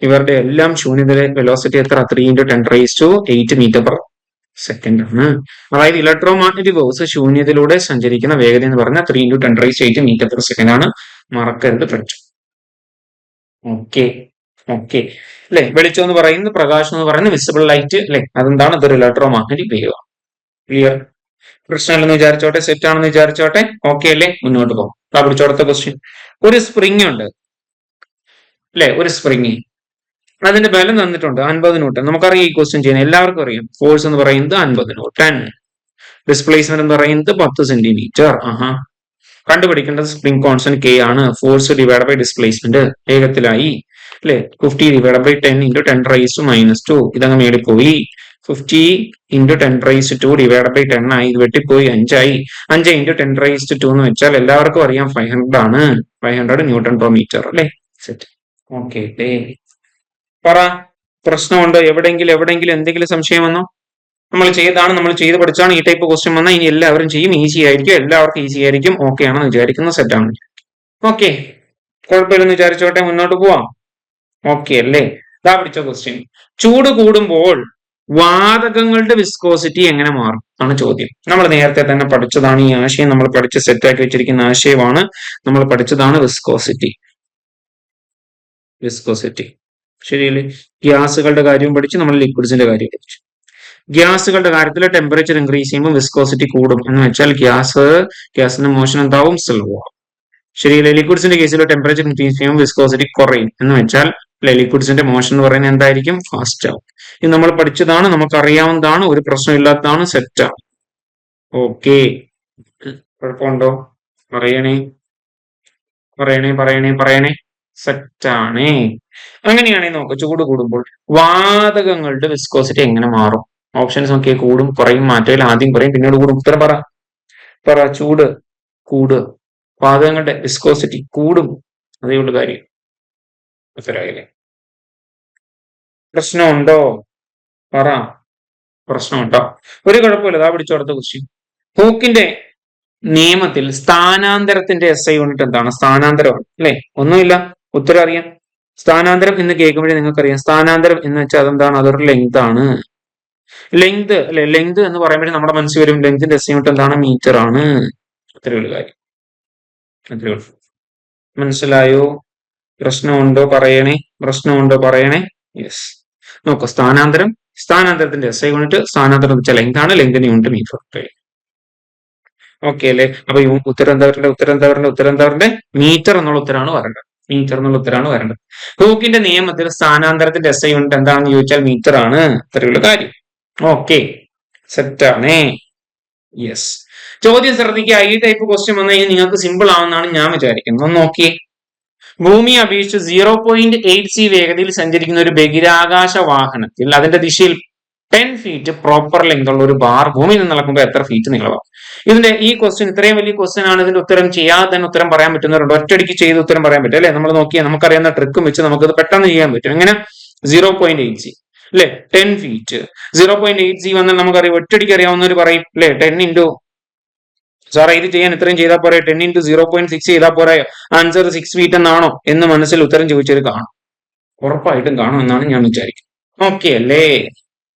ഇവരുടെ എല്ലാം ശൂന്യതയിലെ വെലോസിറ്റി എത്ര? 3 × 10⁻8 മീറ്റർ/സെക്കൻഡ് ആണ്. അതായത് ഇലക്ട്രോ മാഗ്നറ്റിക് വേവ്സ് ശൂന്യതയിലൂടെ സഞ്ചരിക്കുന്ന വേഗത എന്ന് പറഞ്ഞാൽ 3 × 10⁻8 മീറ്റർ/സെക്കൻഡ് ആണ്. മറക്കരുത് പറ്റും. ഓക്കെ ഓക്കെ അല്ലെ. വെളിച്ചം എന്ന് പറയുന്നത്, പ്രകാശം എന്ന് പറയുന്നത് വിസിബിൾ ലൈറ്റ് അല്ലെ, അതെന്താണ്? ഇതൊരു ഇലക്ട്രോ മാഗ്നറ്റിക് വേവ്. ക്ലിയർ? പ്രശ്നമില്ലെന്ന് വിചാരിച്ചോട്ടെ, സെറ്റ് ആണെന്ന് വിചാരിച്ചോട്ടെ. ഓക്കെ അല്ലേ? മുന്നോട്ട് പോകും. പിടിച്ചോടത്തെ ക്വസ്റ്റ്യൻ. ഒരു സ്പ്രിംഗ് ഉണ്ട് അല്ലെ, ഒരു സ്പ്രിംഗ്, അതിന്റെ ബലം തന്നിട്ടുണ്ട് 50 ന്യൂട്ടൺ. നമുക്കറിയാം ഈ ക്വസ്റ്റ്യൻ ചെയ്യുന്നത്, എല്ലാവർക്കും അറിയാം. ഫോഴ്സ് എന്ന് പറയുന്നത് 50 ന്യൂട്ടൺ, ഡിസ്പ്ലേസ്മെന്റ് എന്ന് പറയുന്നത് 10 സെന്റിമീറ്റർ. കണ്ടുപിടിക്കേണ്ടത് സ്പ്രിംഗ് കോൺസ്റ്റന്റ് K ആണ്. ഫോഴ്സ് ഡിവൈഡ് ബൈ ഡിസ്പ്ലേസ്മെന്റ് വേഗത്തിലായി അല്ലെ. 50 ഡിവൈഡ് ബൈ 10 × 10⁻², ഇതങ്ങ് മേടിപ്പോയി. 50 × 10⁻² ഡിവൈഡ് ബൈ 10 ആയി, ഇത് വെട്ടിപ്പോയി, 5 ആയി. 5 × 10⁻² എന്ന് വെച്ചാൽ എല്ലാവർക്കും അറിയാം 500 ആണ്. 500 Nm/m അല്ലെ. സെറ്റ്. ഓക്കെ. പറ, പ്രശ്നമുണ്ടോ? എവിടെങ്കിലും എന്തെങ്കിലും സംശയം വന്നോ? നമ്മൾ ചെയ്ത് പഠിച്ചാണ് ഈ ടൈപ്പ് ക്വസ്റ്റ്യൻ വന്നാൽ ഇനി എല്ലാവരും ചെയ്യും. ഈസി ആയിരിക്കും, എല്ലാവർക്കും ഈസി ആയിരിക്കും. ഓക്കെ ആണെന്ന് വിചാരിക്കുന്നു, സെറ്റ് ആണ്. ഓക്കെ, കുഴപ്പമില്ലെന്ന് വിചാരിച്ചോട്ടെ, മുന്നോട്ട് പോവാം. ഓക്കെ അല്ലേ? പിടിച്ച ക്വസ്റ്റ്യൻ. ചൂട് കൂടുമ്പോൾ വാതകങ്ങളുടെ വിസ്കോസിറ്റി എങ്ങനെ മാറും ആണ് ചോദ്യം. നമ്മൾ നേരത്തെ തന്നെ പഠിച്ചതാണ് ഈ ആശയം, നമ്മൾ പഠിച്ച് സെറ്റാക്കി വെച്ചിരിക്കുന്ന ആശയമാണ്. നമ്മൾ പഠിച്ചതാണ് വിസ്കോസിറ്റി. ശരിയല്ലേ? ഗ്യാസുകളുടെ കാര്യവും പഠിച്ചു, നമ്മൾ ലിക്വിഡ്സിന്റെ കാര്യം പഠിച്ചു. ഗ്യാസുകളുടെ കാര്യത്തിൽ ടെമ്പറേച്ചർ ഇൻക്രീസ് ചെയ്യുമ്പോൾ വിസ്കോസിറ്റി കൂടും എന്ന് വെച്ചാൽ ഗ്യാസിന്റെ മോഷൻ എന്താവും? സ്ലോ ആവും. ശരിയല്ലേ? ലിക്വിഡ്സിന്റെ കേസിൽ ടെമ്പറേച്ചർ ഇൻക്രീസ് ചെയ്യുമ്പോൾ വിസ്കോസിറ്റി കുറയും എന്ന് വെച്ചാൽ ലിക്വിഡ്സിന്റെ മോഷൻ എന്ന് പറയുന്നത് എന്തായിരിക്കും? ഫാസ്റ്റ് ആവും. ഇത് നമ്മൾ പഠിച്ചതാണ്, നമുക്ക് അറിയാവുന്നതാണ്, ഒരു പ്രശ്നമില്ലാത്തതാണ്, സെറ്റ് ആണ്. ഓക്കെ, കുഴപ്പമുണ്ടോ? പറയണേ. സെറ്റാണേ. അങ്ങനെയാണെങ്കിൽ നോക്ക്, ചൂട് കൂടുമ്പോൾ വാതകങ്ങളുടെ വിസ്കോസിറ്റി എങ്ങനെ മാറും? ഓപ്ഷൻസ് നോക്കിയാൽ കൂടും, കുറയും, മാറ്റമില്ല. ആദ്യം പറയും, പിന്നീട് കൂടും. ഉത്തരം പറ. ചൂട് കൂടുക, വാതകങ്ങളുടെ വിസ്കോസിറ്റി കൂടും, അതേ ഉള്ളു കാര്യം. ഉത്തരവായില്ലേ? പ്രശ്നമുണ്ടോ? പറ, പ്രശ്നമുണ്ടോ? ഒരു കുഴപ്പമില്ല. പിടിച്ചോടത്ത ക്വസ്റ്റ്യൻ. ഹൂക്കിന്റെ നിയമത്തിൽ സ്ഥാനാന്തരത്തിന്റെ SI യൂണിറ്റ് എന്താണ്? സ്ഥാനാന്തരം അല്ലെ, ഒന്നുമില്ല. ഉത്തരം അറിയാം. സ്ഥാനാന്തരം എന്ന് കേൾക്കുമ്പോഴേ നിങ്ങൾക്കറിയാം, സ്ഥാനാന്തരം എന്ന് വെച്ചാൽ അതെന്താണ്? അതൊരു ലെങ്ത് ആണ്. ലെങ്ത് അല്ലെ, ലെങ്ത് എന്ന് പറയുമ്പോഴേ നമ്മുടെ മനസ്സിൽ വരും ലെങ്തിന്റെ SI യൂണിറ്റ് എന്താണ്? മീറ്റർ ആണ്. അത്രയുള്ള കാര്യം. മനസ്സിലായോ? പ്രശ്നമുണ്ടോ? പറയണേ. യെസ്. നോക്കൂ, സ്ഥാനാന്തരത്തിന്റെ SI യൂണിറ്റ്, സ്ഥാനാന്തരം വെച്ചാൽ ലെങ്ത് ആണ്, ലെങ്തിന്റെ യൂണിറ്റ് മീറ്റർ. ഓക്കെ അല്ലേ? അപ്പൊ ഉത്തരം എന്താ വരണ്ടേ? മീറ്റർ എന്നുള്ള ഉത്തരമാണ് വരേണ്ടത്. ഹൂക്കിന്റെ നിയമത്തിൽ സ്ഥാനാന്തരത്തിന്റെ SI യൂണിറ്റ് എന്താണെന്ന് ചോദിച്ചാൽ മീറ്റർ ആണ്. അത്രയുള്ള കാര്യം. ഓക്കെ, സെറ്റ് ആണേ. യെസ്. ചോദ്യം ശ്രദ്ധിക്കുക. ഈ ടൈപ്പ് ക്വസ്റ്റ്യൻ വന്നു കഴിഞ്ഞാൽ നിങ്ങൾക്ക് സിമ്പിൾ ആവുന്നതാണ് ഞാൻ വിചാരിക്കുന്നത്. ഒന്ന് നോക്കിയേ. ഭൂമിയെ അപേക്ഷിച്ച് 0.8 വേഗതയിൽ സഞ്ചരിക്കുന്ന ഒരു ബഹിരാകാശ വാഹനത്തിൽ അതിന്റെ ദിശയിൽ 10 ഫീറ്റ് പ്രോപ്പർ ലെങ്ത് ഉള്ള ഒരു ബാർ ഭൂമിയിൽ നിന്ന് നടക്കുമ്പോൾ എത്ര ഫീറ്റ് നീളമാവും? ഇതിന്റെ ഈ ക്വസ്റ്റ്യൻ ഇത്രയും വലിയ ക്വസ്റ്റ്യൻ ആണ്. ഇതിന്റെ ഉത്തരം ചെയ്യാതെ തന്നെ ഉത്തരം പറയാൻ പറ്റുന്നവരുണ്ട്. ഒറ്റയടിക്ക് ചെയ്ത് ഉത്തരം പറയാൻ പറ്റും അല്ലെ? നമ്മൾ നോക്കിയാൽ നമുക്കറിയാവുന്ന ട്രിക്കും വെച്ച് നമുക്കത് പെട്ടെന്ന് ചെയ്യാൻ പറ്റും. എങ്ങനെ? 0.8 അല്ലെ, 10 ഫീറ്റ്. 0.8 വന്നാൽ നമുക്കറിയാം, ഒറ്റയടിക്ക് അറിയാവുന്നവർ പറയും അല്ലെ, 10 സാറേ ഇത് ചെയ്യാൻ ഇത്രയും ചെയ്താൽ പോരെ, 10 × 0.6 ചെയ്താൽ പോരെ, ആൻസർ 6 ഫീറ്റ് എന്നാണോ എന്ന് മനസ്സിൽ ഉത്തരം ചോദിച്ചത് കാണും. ഉറപ്പായിട്ടും കാണും എന്നാണ് ഞാൻ വിചാരിക്കുന്നത്. ഓക്കെ അല്ലേ?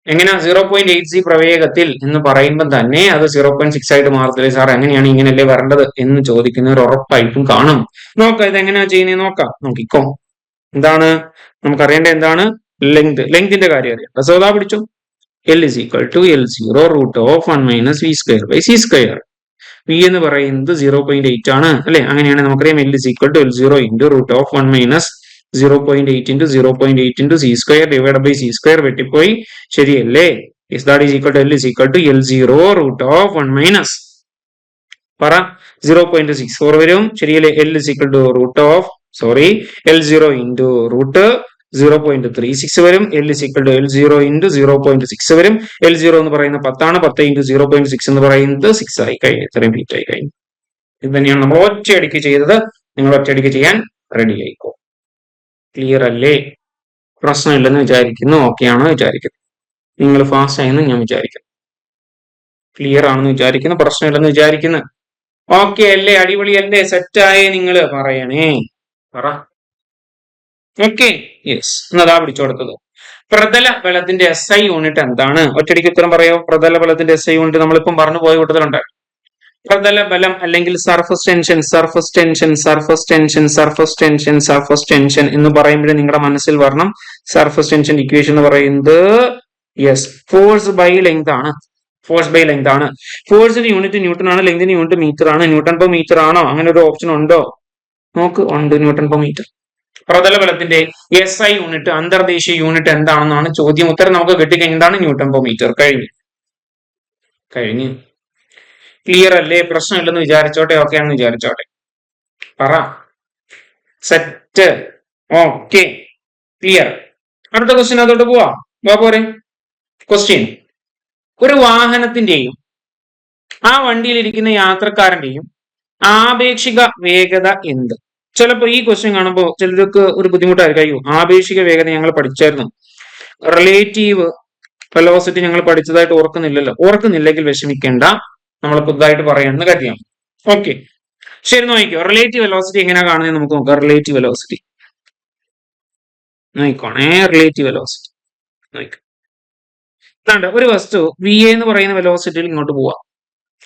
എങ്ങനെയാ 0.8 പ്രവേഗത്തിൽ എന്ന് പറയുമ്പോൾ തന്നെ അത് 0.6 ആയിട്ട് മാറത്തില്ലേ സാർ, എങ്ങനെയാണ് ഇങ്ങനെയല്ലേ വരേണ്ടത് എന്ന് ചോദിക്കുന്നവർ ഉറപ്പായിട്ടും കാണും. നോക്കാം ഇത് എങ്ങനെയാ ചെയ്യുന്നത് നോക്കാം. നോക്കിക്കോ. എന്താണ് നമുക്കറിയേണ്ടത്? എന്താണ്? ലെങ്തിന്റെ കാര്യം അറിയാം. സോദാ പിടിച്ചു. L = L0√(1 - v²/c²). V എന്ന് പറയുന്നത് 0.8 ആണ് അല്ലെ? അങ്ങനെയാണെങ്കിൽ നമുക്കറിയാം L = L0 √(1 - 0.8 × 0.8 × c² / c² വെട്ടിപ്പോയി. ശരിയല്ലേ? L = L0√(1 - പറ 0.64 വരും. ശരിയല്ലേ? L = L0 × √0.36 വരും. L = L0 × 0.6 വരും. L0 എന്ന് പറയുന്നത് 10 ആണ്. 10 × 0.6 എന്ന് പറയുന്നത് 6 ആയി കഴിഞ്ഞു. ഇത്രയും ഫീറ്റ് ആയി കഴിഞ്ഞു. ഇത് തന്നെയാണ് നമ്മൾ ഒറ്റയടിക്ക് ചെയ്തത്. നിങ്ങൾ ഒറ്റയടിക്ക് ചെയ്യാൻ റെഡി ആയിക്കോ. ക്ലിയർ അല്ലേ? പ്രശ്നമില്ലെന്ന് വിചാരിക്കുന്നു. ഓക്കെ ആണോ വിചാരിക്കുന്നു. നിങ്ങൾ ഫാസ്റ്റ് ആയെന്ന് ഞാൻ വിചാരിക്കുന്നു. ക്ലിയർ ആണെന്ന് വിചാരിക്കുന്നു, പ്രശ്നമില്ലെന്ന് വിചാരിക്കുന്നു. ഓക്കെ അല്ലേ, അടിപൊളിയല്ലേ, സെറ്റായേ നിങ്ങൾ പറയണേ, പറ. Okay, yes. എന്നതാ പിടിച്ചു കൊടുത്തത്. പ്രതല ബലത്തിന്റെ SI യൂണിറ്റ് എന്താണ്? ഒറ്റയടിക്ക് ഉത്തരം പറയോ. പ്രതല ബലത്തിന്റെ SI യൂണിറ്റ് നമ്മളിപ്പം പറഞ്ഞു പോയ കൂട്ടത്തിലുണ്ട്. പ്രതല ബലം അല്ലെങ്കിൽ surface tension, surface tension, surface tension, surface tension, surface tension എന്ന് പറയുമ്പോഴേ നിങ്ങളുടെ മനസ്സിൽ വരണം സർഫസ് ടെൻഷൻ ഇക്വേഷൻ എന്ന് പറയുന്നത് യെസ് ഫോഴ്സ് ബൈ ലെങ്ത് ആണ്. ഫോഴ്സ് ബൈ ലെങ്ത് ആണ്. ഫോഴ്സിന്റെ യൂണിറ്റ് ന്യൂട്ടൺ ആണ്, ലെങ്തിന്റെ യൂണിറ്റ് മീറ്റർ ആണ്. ന്യൂട്ടൺ പെർ മീറ്റർ ആണോ? അങ്ങനെ ഒരു ഓപ്ഷൻ ഉണ്ടോ? നോക്ക്, ഉണ്ട്, ന്യൂട്ടൺ പെർ മീറ്റർ. പ്രതല ബലത്തിന്റെ SI യൂണിറ്റ്, അന്തർദേശീയ യൂണിറ്റ് എന്താണെന്നാണ് ചോദ്യം. ഉത്തരം നമുക്ക് കിട്ടിക്കഴിഞ്ഞതാണ് ന്യൂട്ടൺ പെർ മീറ്റർ. കഴിഞ്ഞു. ക്ലിയർ അല്ലേ, പ്രശ്നമില്ലെന്ന് വിചാരിച്ചോട്ടെ, ഓക്കെ ആണെന്ന് വിചാരിച്ചോട്ടെ, പറ. Set, okay, clear. അടുത്ത ക്വസ്റ്റ്യൻ അതോട്ട് പോവാ പോരെ. ക്വസ്റ്റ്യൻ: ഒരു വാഹനത്തിന്റെയും ആ വണ്ടിയിലിരിക്കുന്ന യാത്രക്കാരന്റെയും ആപേക്ഷിക വേഗത എന്ത്? ചിലപ്പോ ഈ ക്വസ്റ്റ്യൻ കാണുമ്പോൾ ചിലർക്ക് ഒരു ബുദ്ധിമുട്ടായിരിക്കും. അയ്യോ, ആപേക്ഷിക വേഗത ഞങ്ങൾ പഠിച്ചായിരുന്നു, റിലേറ്റീവ് വെലോസിറ്റി ഞങ്ങൾ പഠിച്ചതായിട്ട് ഓർക്കുന്നില്ലല്ലോ. ഓർക്കുന്നില്ലെങ്കിൽ വിഷമിക്കേണ്ട, നമ്മൾ പുതുതായിട്ട് പറയാമെന്ന് കരുതിയാം. ഓക്കെ, ശരി, നോക്കിക്കോ. റിലേറ്റീവ് വെലോസിറ്റി എങ്ങനെയാ കാണുന്നത് നമുക്ക് നോക്കാം. റിലേറ്റീവ് വെലോസിറ്റി നോക്കണേ. റിലേറ്റീവ് വെലോസിറ്റി നോക്കാം. ഒരു വസ്തു VA എന്ന് പറയുന്ന വെലോസിറ്റിയിൽ ഇങ്ങോട്ട് പോവാം,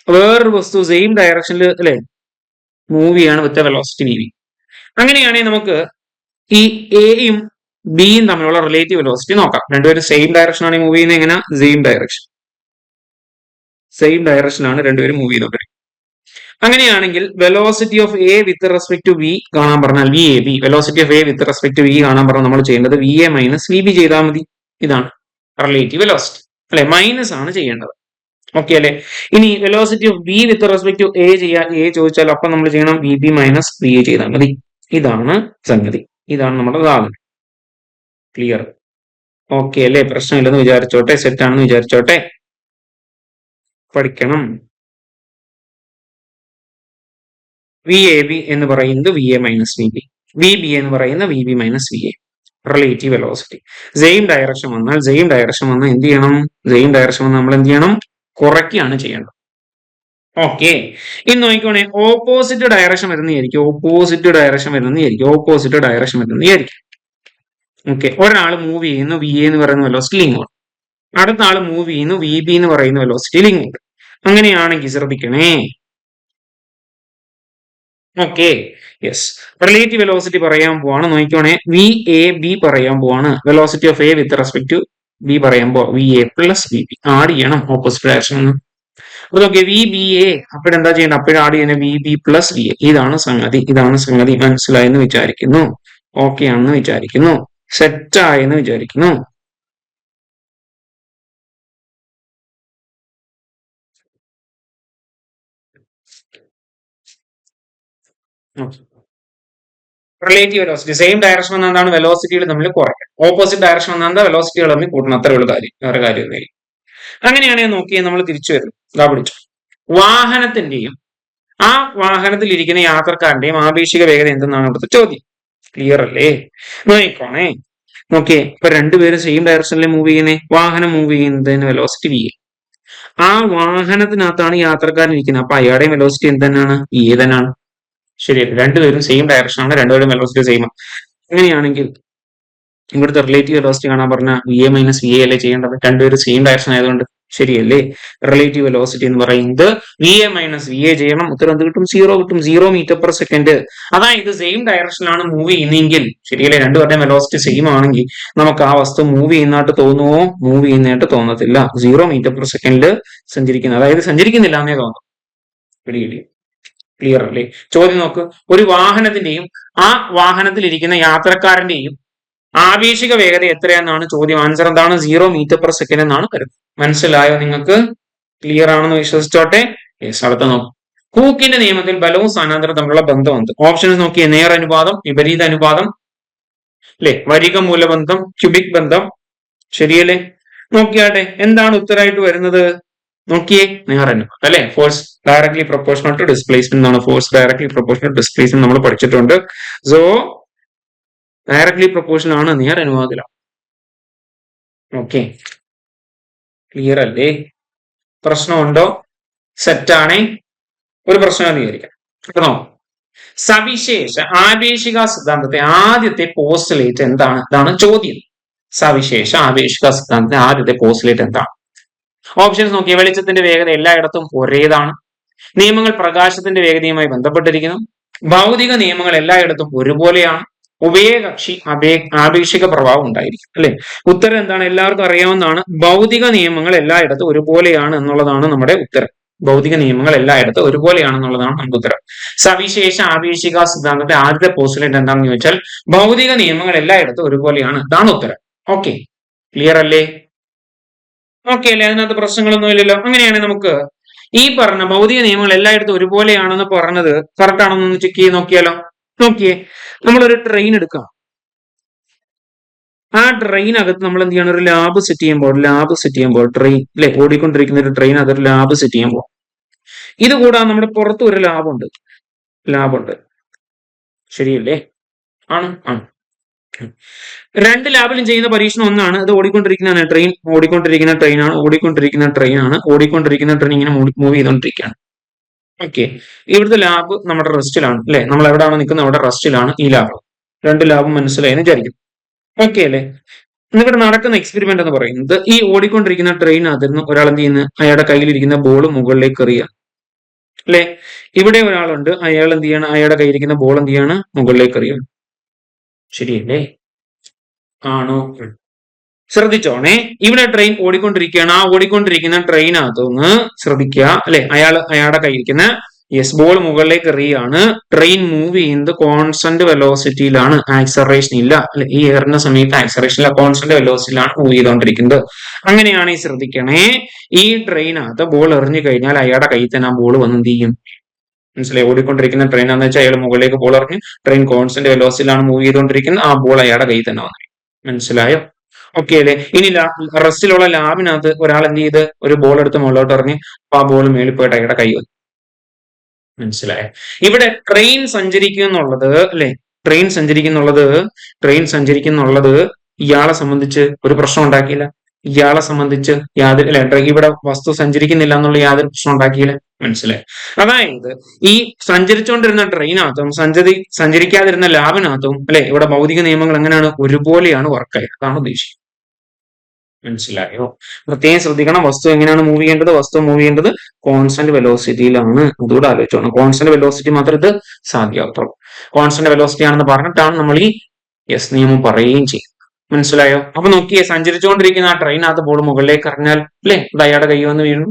വേറൊരു വസ്തു സെയിം ഡയറക്ഷനിൽ അല്ലെ മൂവ് ചെയ്യാണ് വിത്ത് വെലോസിറ്റി VB. അങ്ങനെയാണെങ്കിൽ നമുക്ക് ഈ എയും ബിയും തമ്മിലുള്ള റിലേറ്റീവ് വെലോസിറ്റി നോക്കാം. രണ്ടുപേരും സെയിം ഡയറക്ഷൻ ആണ് മൂവ് ചെയ്യുന്നത്. എങ്ങനെ? സെയിം ഡയറക്ഷൻ ആണ് രണ്ടുപേരും മൂവ് ചെയ്തോട്ടെ. അങ്ങനെയാണെങ്കിൽ velocity of A with respect to V കാണാൻ പറഞ്ഞാൽ VAB, velocity of A with respect to V കാണാൻ പറഞ്ഞാൽ നമ്മൾ ചെയ്യേണ്ടത് VA മൈനസ് VB ചെയ്താൽ മതി. ഇതാണ് റിലേറ്റീവ് വെലോസിറ്റി അല്ലെ, മൈനസ് ആണ് ചെയ്യേണ്ടത്. ഓക്കെ അല്ലെ. ഇനി velocity of B with respect to A ചെയ്യാൻ എ ചോദിച്ചാൽ അപ്പം നമ്മൾ ചെയ്യണം VB മൈനസ് VA ചെയ്താൽ മതി. ഇതാണ് സംഗതി, ഇതാണ് നമ്മുടെ സാധനം. ക്ലിയർ, ഓക്കെ അല്ലെ, പ്രശ്നമില്ലെന്ന് വിചാരിച്ചോട്ടെ, സെറ്റ് ആണെന്ന് വിചാരിച്ചോട്ടെ, പഠിക്കണം. VAB എന്ന് പറയുന്നത് VA മൈനസ് VB, VBA എന്ന് പറയുന്നത് VB minus VA. Relative velocity same direction വന്നാൽ എന്ത് ചെയ്യണം? സെയിം ഡയറക്ഷൻ വന്നാൽ നമ്മൾ എന്ത് ചെയ്യണം? കുറയ്ക്കുകയാണ് ചെയ്യേണ്ടത്. ഓക്കെ, ഇനി നോക്കിക്കോണേ. ഓപ്പോസിറ്റ് ഡയറക്ഷൻ വരുന്നതായിരിക്കും. ഓക്കെ, ഒരാൾ മൂവ് ചെയ്യുന്നു VA എന്ന് പറയുന്ന വെലോസിറ്റി ഇങ്ങോട്ട്, അടുത്ത ആൾ മൂവ് ചെയ്യുന്നു VB എന്ന് പറയുന്ന വെലോസിറ്റിയിൽ ഇങ്ങോട്ട്. അങ്ങനെയാണെങ്കിൽ ശ്രദ്ധിക്കണേ. ഓക്കെ, യെസ്, റിലേറ്റീവ് വെലോസിറ്റി പറയാൻ പോവാണ്. നോക്കിക്കോണേ, VAB പറയാൻ പോവാണ്. Velocity of A with respect to B പറയുമ്പോൾ VA പ്ലസ് VB ആഡ് ചെയ്യണം ഓപ്പോസിറ്റ് ഡയറക്ഷൻ. അപ്പൊ നോക്കിയേ, VBA അപ്പോഴെന്താ ചെയ്യേണ്ടത്? അപ്പോഴും ആഡ് ചെയ്യുന്നത് VB പ്ലസ് VA. ഇതാണ് സംഗതി, മനസ്സിലായെന്ന് വിചാരിക്കുന്നു, ഓക്കെ ആണെന്ന് വിചാരിക്കുന്നു, സെറ്റ് ആയെന്ന് വിചാരിക്കുന്നു. റിലേറ്റീവ് വെലോസിറ്റി സെയിം ഡയറക്ഷൻ വന്നാണ് വെലോസിറ്റികൾ തമ്മിൽ കുറയ്ക്കുക, ഓപ്പോസിറ്റ് ഡയറക്ഷൻ വന്നാൽ വെലോസിറ്റികൾ തമ്മിൽ കൂട്ടണം, അത്രേ ഉള്ള കാര്യം, വേറെ കാര്യമൊന്നുമില്ല. അങ്ങനെയാണെങ്കിൽ നോക്കിയാൽ നമ്മൾ തിരിച്ചു വരുന്നു. ഇതാ പിടിച്ചു. വാഹനത്തിന്റെയും ആ വാഹനത്തിൽ ഇരിക്കുന്ന യാത്രക്കാരന്റെയും ആപേക്ഷിക വേഗത എന്തെന്നാണ് ഇവിടുത്തെ ചോദ്യം. ക്ലിയർ അല്ലേ? നോക്കിക്കോണേ. നോക്കിയേ, ഇപ്പൊ രണ്ടുപേരും സെയിം ഡയറക്ഷനിൽ മൂവ് ചെയ്യുന്നേ. വാഹനം മൂവ് ചെയ്യുന്നതിന് വെലോസിറ്റി VA, ആ വാഹനത്തിനകത്താണ് യാത്രക്കാരൻ ഇരിക്കുന്നത്, അപ്പൊ അയാളുടെയും വെലോസിറ്റി എന്ത് തന്നെയാണ്? VA തന്നെയാണ്. ശരിയല്ലേ? രണ്ടുപേരും സെയിം ഡയറക്ഷൻ ആണ്, രണ്ടുപേരും വെലോസിറ്റി സെയിം. അങ്ങനെയാണെങ്കിൽ ഇവിടുത്തെ റിലേറ്റീവ് വെലോസിറ്റി കാണാൻ പറഞ്ഞാൽ VA മൈനസ് VA അല്ലേ ചെയ്യേണ്ടത്? രണ്ടുപേരും സെയിം ഡയറക്ഷൻ ആയതുകൊണ്ട്. ശരിയല്ലേ? റിലേറ്റീവ് വെലോസിറ്റി എന്ന് പറയുന്നത് VA മൈനസ് VA ചെയ്യണം. ഉത്തരം എന്ത് കിട്ടും? 0 കിട്ടും. 0 മീറ്റർ പെർ സെക്കൻഡ്. അതായത് സെയിം ഡയറക്ഷനിലാണ് മൂവ് ചെയ്യുന്നതെങ്കിൽ, ശരിയല്ലേ, രണ്ടുപേരുടെയും വെലോസിറ്റി സെയിം ആണെങ്കിൽ നമുക്ക് ആ വസ്തു മൂവ് ചെയ്യുന്നതായിട്ട് തോന്നുമോ? മൂവ് ചെയ്യുന്നതായിട്ട് തോന്നത്തില്ല. 0 മീറ്റർ പെർ സെക്കൻഡിൽ സഞ്ചരിക്കുന്നത്, അതായത് സഞ്ചരിക്കുന്നില്ല എന്നേ തോന്നും. പിടികിട്ടി? ക്ലിയർ അല്ലേ? ചോദ്യം നോക്ക്. ഒരു വാഹനത്തിന്റെയും ആ വാഹനത്തിൽ ഇരിക്കുന്ന യാത്രക്കാരന്റെയും ആപേക്ഷിക വേഗത എത്രയെന്നാണ് ചോദ്യം. ആൻസർ എന്താണ്? 0 മീറ്റർ പെർ സെക്കൻഡ് എന്നാണ് വരുന്നത്. മനസ്സിലായോ നിങ്ങൾക്ക്? ക്ലിയർ ആണെന്ന് വിശ്വസിച്ചോട്ടെ. യെസ്, അടുത്ത നോക്കും. ഹൂക്കിന്റെ നിയമത്തിൽ ബലവും സ്ഥാനാന്തരവും തമ്മിലുള്ള ബന്ധം എന്ത്? ഓപ്ഷൻസ് നോക്കിയേ. നേർ അനുപാതം, വിപരീത അനുപാതം, അല്ലെ, വരിക മൂലബന്ധം, ക്യൂബിക് ബന്ധം. ശരിയല്ലേ? നോക്കിയാട്ടെ, എന്താണ് ഉത്തരമായിട്ട് വരുന്നത്? നോക്കിയേ, നേർ അനുപാതം അല്ലെ. Force directly proportional to displacement എന്നാണ്. Force directly proportional to displacement നമ്മൾ പഠിച്ചിട്ടുണ്ട്. സോ ഡയറക്ട്ലി പ്രൊപ്പോർഷണൽ ആണ്, നേർ അനുപാതത്തിലാണ്. ഓക്കെ, ക്ലിയർ അല്ലേ? പ്രശ്നമുണ്ടോ? സെറ്റാണേ, ഒരു പ്രശ്നം വിചാരിക്കാം കേട്ടോ. സവിശേഷ ആപേക്ഷിക സിദ്ധാന്തത്തെ ആദ്യത്തെ പോസ്റ്റുലേറ്റ് എന്താണ്? ഇതാണ് ചോദ്യം. സവിശേഷ ആപേക്ഷിക സിദ്ധാന്തത്തിന്റെ ആദ്യത്തെ പോസ്റ്റുലേറ്റ് എന്താണ്? ഓപ്ഷൻസ് നോക്കിയ വെളിച്ചത്തിന്റെ വേഗത എല്ലായിടത്തും ഒരേതാണ്. നിയമങ്ങൾ പ്രകാശത്തിന്റെ വേഗതയുമായി ബന്ധപ്പെട്ടിരിക്കുന്നു. ഭൗതിക നിയമങ്ങൾ എല്ലായിടത്തും ഒരുപോലെയാണ്. ഉഭയകക്ഷി ആപേക്ഷിക പ്രഭാവം ഉണ്ടായിരിക്കും. അല്ലെ, ഉത്തരം എന്താണ്? എല്ലാവർക്കും അറിയാവുന്നതാണ്. ഭൗതിക നിയമങ്ങൾ എല്ലായിടത്തും ഒരുപോലെയാണ് എന്നുള്ളതാണ് നമ്മുടെ ഉത്തരം. ഭൗതിക നിയമങ്ങൾ എല്ലായിടത്തും ഒരുപോലെയാണെന്നുള്ളതാണ് നമ്മുടെ ഉത്തരം. സവിശേഷ ആപേക്ഷിക സിദ്ധാന്തത്തെ ആദ്യത്തെ പോസ്റ്റുലേറ്റ് എന്താണെന്ന് ചോദിച്ചാൽ ഭൗതിക നിയമങ്ങൾ എല്ലായിടത്തും ഒരുപോലെയാണ്. ഇതാണ് ഉത്തരം. ഓക്കെ, ക്ലിയർ അല്ലേ? ഓക്കെ അല്ലേ? അതിനകത്ത് പ്രശ്നങ്ങളൊന്നും ഇല്ലല്ലോ. അങ്ങനെയാണെങ്കിൽ നമുക്ക് ഈ പറഞ്ഞ ഭൗതിക നിയമങ്ങൾ എല്ലായിടത്തും ഒരുപോലെയാണെന്ന് പറഞ്ഞത് കറക്റ്റ് ആണോ എന്ന് ചെക്ക് ചെയ്ത് നോക്കിയാലോ? നോക്കിയേ, നമ്മളൊരു ട്രെയിൻ എടുക്കാം. ആ ട്രെയിനകത്ത് നമ്മൾ എന്ത് ചെയ്യണം? ഒരു ലാബ് സെറ്റ് ചെയ്യുമ്പോൾ ട്രെയിൻ അല്ലെ, ഓടിക്കൊണ്ടിരിക്കുന്ന ഒരു ട്രെയിൻ അതൊരു ലാബ് സെറ്റ് ചെയ്യുമ്പോൾ, ഇത് കൂടാതെ നമ്മുടെ പുറത്ത് ഒരു ലാബുണ്ട്. ശരിയല്ലേ? ആണ്. രണ്ട് ലാബിലും ചെയ്യുന്ന പരീക്ഷണം ഒന്നാണ്. ഇത് ഓടിക്കൊണ്ടിരിക്കുന്ന ട്രെയിൻ ഇങ്ങനെ മൂവ് ചെയ്തുകൊണ്ടിരിക്കുകയാണ്. ഓക്കെ, ഇവിടുത്തെ ലാബ് നമ്മുടെ റെസ്റ്റിലാണ് അല്ലെ, നമ്മൾ എവിടെയാണ് നിൽക്കുന്നത്? അവിടെ റെസ്റ്റിലാണ് ഈ ലാബ്. രണ്ട് ലാബും മനസ്സിലായെന്ന് വിചാരിക്കും. ഓക്കെ അല്ലേ? ഇവിടെ നടക്കുന്ന എക്സ്പെരിമെന്റ് എന്ന് പറയുന്നത് ഈ ഓടിക്കൊണ്ടിരിക്കുന്ന ട്രെയിനകത്ത് ഒരാൾ എന്ത് ചെയ്യുന്നത്? അയാളുടെ കയ്യിലിരിക്കുന്ന ബോൾ മുകളിലേക്ക് എറിയുക അല്ലെ. ഇവിടെ ഒരാളുണ്ട്, അയാൾ എന്ത് ചെയ്യണം? അയാളുടെ കയ്യിലിരിക്കുന്ന ബോൾ എന്ത് ചെയ്യാണ്? മുകളിലേക്ക് എറിയണം. ശരിയല്ലേ? ആണോ? ശ്രദ്ധിച്ചോണേ, ഇവിടെ ട്രെയിൻ ഓടിക്കൊണ്ടിരിക്കുകയാണ്. ആ ഓടിക്കൊണ്ടിരിക്കുന്ന ട്രെയിനകത്തുനിന്ന് ശ്രദ്ധിക്കുക അല്ലെ, അയാളുടെ കയ്യിരിക്കുന്ന ബോൾ മുകളിലേക്ക് എറിയാണ്. ട്രെയിൻ മൂവ് ചെയ്യുന്നത് കോൺസ്റ്റന്റ് വെലോസിറ്റിയിലാണ്, ആക്സലറേഷൻ ഇല്ല അല്ലെ. ഈ എറിഞ്ഞ സമയത്ത് ആക്സലറേഷൻ ഇല്ല, കോൺസ്റ്റന്റ് വെലോസിറ്റിയിലാണ് മൂവ് ചെയ്തുകൊണ്ടിരിക്കുന്നത്. അങ്ങനെയാണ് ഈ ശ്രദ്ധിക്കണേ, ഈ ട്രെയിനകത്ത് ബോൾ എറിഞ്ഞു കഴിഞ്ഞാൽ അയാളുടെ കയ്യിൽ തന്നെ ആ ബോൾ വന്ന് എന്ത് ചെയ്യും? മനസ്സിലായി? ഓടിക്കൊണ്ടിരിക്കുന്ന ട്രെയിൻ ആണെന്ന് വെച്ചാൽ അയാൾ മുകളിലേക്ക് ബോൾ എറിഞ്ഞ് ട്രെയിൻ കോൺസ്റ്റന്റ് വെലോസിറ്റിയിലാണ് മൂവ് ചെയ്തുകൊണ്ടിരിക്കുന്നത്. ആ ബോൾ അയാളുടെ കയ്യിൽ തന്നെ വന്നു. മനസ്സിലായോ? ഓക്കെ അല്ലേ? ഇനി റെസ്റ്റിലുള്ള ലാബിനകത്ത് ഒരാൾ എന്ത് ചെയ്ത് ഒരു ബോൾ എടുത്ത് മുകളിലോട്ട് എറിഞ്ഞ് ആ ബോൾ മേളിൽ പോയിട്ട് അയാളുടെ കൈ വന്നു. മനസ്സിലായോ? ഇവിടെ ട്രെയിൻ സഞ്ചരിക്കുന്നുള്ളത് അല്ലെ, ട്രെയിൻ സഞ്ചരിക്കുന്നുള്ളത് ഇയാളെ സംബന്ധിച്ച് ഒരു പ്രശ്നം ഉണ്ടാക്കിയില്ല. ഇയാളെ സംബന്ധിച്ച് യാതൊരു ഇവിടെ വസ്തു സഞ്ചരിക്കുന്നില്ല എന്നുള്ള യാതൊരു പ്രശ്നം ഉണ്ടാക്കിയില്ല. മനസ്സിലായി? അതായത് ഈ സഞ്ചരിച്ചുകൊണ്ടിരുന്ന ട്രെയിനകത്തും സഞ്ചരിക്കാതിരുന്ന ലാബിനകത്തും അല്ലെ, ഇവിടെ ഭൗതിക നിയമങ്ങൾ എങ്ങനെയാണ്? ഒരുപോലെയാണ് വർക്ക് ആയത്. അതാണ് ഉദ്ദേശിക്കുന്നത്. മനസ്സിലായോ? പ്രത്യേകം ശ്രദ്ധിക്കണം, വസ്തു എങ്ങനെയാണ് മൂവ് ചെയ്യേണ്ടത്? വസ്തു മൂവ് ചെയ്യേണ്ടത് കോൺസ്റ്റന്റ് വെലോസിറ്റിയിലാണ്. അതുകൂടെ ആലോചിച്ചോണം. കോൺസ്റ്റന്റ് വെലോസിറ്റി മാത്രം ഇത് സാധ്യമാകത്തുള്ളൂ. കോൺസ്റ്റന്റ് വെലോസിറ്റി ആണെന്ന് പറഞ്ഞിട്ടാണ് നമ്മൾ ഈ നിയമം പറയുകയും ചെയ്യും. മനസ്സിലായോ? അപ്പൊ നോക്കിയേ, സഞ്ചരിച്ചുകൊണ്ടിരിക്കുന്ന ആ ട്രെയിനകത്ത് ബോൾ മുകളിലേക്ക് എറിഞ്ഞാൽ അല്ലെ, അത് അയാളുടെ കൈ വന്ന് വീഴുന്നു.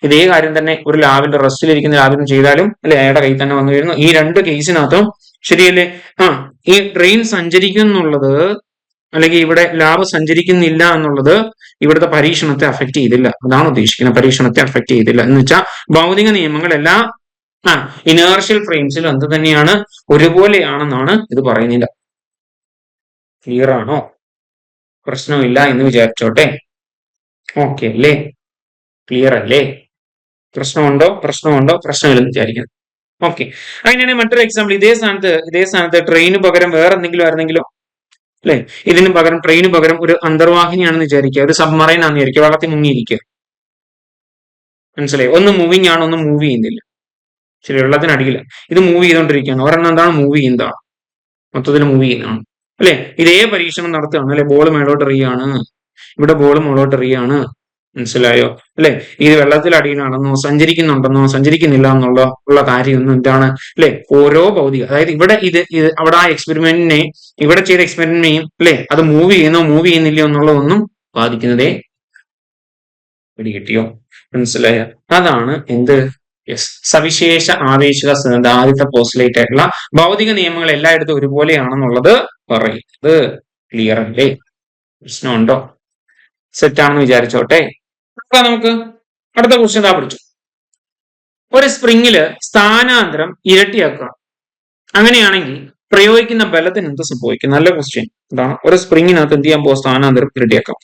ഇതേ കാര്യം തന്നെ ഒരു ലാബിന്റെ റെസ്റ്റിലിരിക്കുന്ന ലാബിനും ചെയ്താലും അല്ലെ, അയാളുടെ കൈ തന്നെ വന്നു വീഴുന്നു. ഈ രണ്ട് കേസിനകത്തും ശരിയല്ലേ? ഈ ട്രെയിൻ സഞ്ചരിക്കുന്നുള്ളത് അല്ലെങ്കിൽ ഇവിടെ ലാബ് സഞ്ചരിക്കുന്നില്ല എന്നുള്ളത് ഇവിടുത്തെ പരീക്ഷണത്തെ അഫക്ട് ചെയ്തില്ല. അതാണ് ഉദ്ദേശിക്കുന്നത്. പരീക്ഷണത്തെ അഫക്ട് ചെയ്തില്ല എന്ന് വെച്ചാൽ ഭൗതിക നിയമങ്ങൾ എല്ലാ ഇനേർഷ്യൽ ഫ്രെയിംസിലും എന്ത് തന്നെയാണ്? ഒരുപോലെയാണെന്നാണ് ഇത് പറയുന്നില്ല. ക്ലിയർ ആണോ? പ്രശ്നമില്ല എന്ന് വിചാരിച്ചോട്ടെ. ഓക്കെ അല്ലേ? ക്ലിയർ അല്ലേ? പ്രശ്നമുണ്ടോ? പ്രശ്നമില്ലെന്ന് വിചാരിക്കുന്നു. ഓക്കെ, അങ്ങനെയാണെങ്കിൽ മറ്റൊരു എക്സാമ്പിൾ, ഇതേ സ്ഥാനത്ത് ട്രെയിന് പകരം വേറെ എന്തെങ്കിലും ആയിരുന്നെങ്കിലോ അല്ലെ, ഇതിന് പകരം ട്രെയിന് പകരം ഒരു അന്തർവാഹിനിയാണെന്ന് വിചാരിക്കുക, ഒരു സബ്മറൈൻ ആണെന്ന് വിചാരിക്കുക, വെള്ളത്തിൽ മുങ്ങിയിരിക്കുക. മനസ്സിലായി? ഒന്ന് മൂവിങ് ആണ്, ഒന്ന് മൂവ് ചെയ്യുന്നില്ല. ശരി, വെള്ളത്തിനടിയില്ല, ഇത് മൂവ് ചെയ്തോണ്ടിരിക്കുകയാണ്. ഒരെണ്ണം എന്താണ്? മൂവ് ചെയ്യുന്നതാണ്, മൊത്തത്തിൽ മൂവ് ചെയ്യുന്നതാണ് അല്ലെ. ഇതേ പരീക്ഷണം നടത്തുകയാണ് അല്ലെ, ബോൾ മേളോട്ട് എറിയാണ്, ഇവിടെ ബോൾ മുകളോട്ട് എറിയാണ്. മനസ്സിലായോ? അല്ലെ, ഇത് വെള്ളത്തിലടിയിലാണെന്നോ സഞ്ചരിക്കുന്നില്ല ഉള്ള കാര്യമൊന്നും എന്താണ് അല്ലെ, ഓരോ ഭൗതിക, അതായത് ഇവിടെ അവിടെ ആ എക്സ്പെരിമെന്റിനെ ഇവിടെ ചെയ്ത എക്സ്പെരിമെന്റിനെയും അല്ലെ, അത് മൂവ് ചെയ്യുന്നില്ലയോ എന്നുള്ളതൊന്നും ബാധിക്കുന്നതേ. പിടികിട്ടിയോ? മനസ്സിലായോ? അതാണ് എന്ത്? സവിശേഷ ആവേശിക സിദ്ധാന്തം ആദ്യത്തെ പോസ്റ്റുലേറ്റ് ആയിട്ടുള്ള ഭൗതിക നിയമങ്ങൾ എല്ലായിടത്തും ഒരുപോലെയാണെന്നുള്ളത് പറയുന്നത്. ക്ലിയർ അല്ലേ? പ്രശ്നമുണ്ടോ? സെറ്റാണെന്ന് വിചാരിച്ചോട്ടെ. നമുക്ക് അടുത്ത ക്വസ്റ്റ്യൻ പഠിച്ചു. ഒരു സ്പ്രിങ്ങില് സ്ഥാനാന്തരം ഇരട്ടിയാക്കുക. അങ്ങനെയാണെങ്കിൽ പ്രയോഗിക്കുന്ന ബലത്തിന് എന്ത് സംഭവിക്കും? നല്ല ക്വസ്റ്റ്യൻ. ഇതാണ്, ഒരു സ്പ്രിങ്ങിനകത്ത് എന്ത് ചെയ്യാൻ പോകുക? സ്ഥാനാന്തരം ഇരട്ടിയാക്കാം.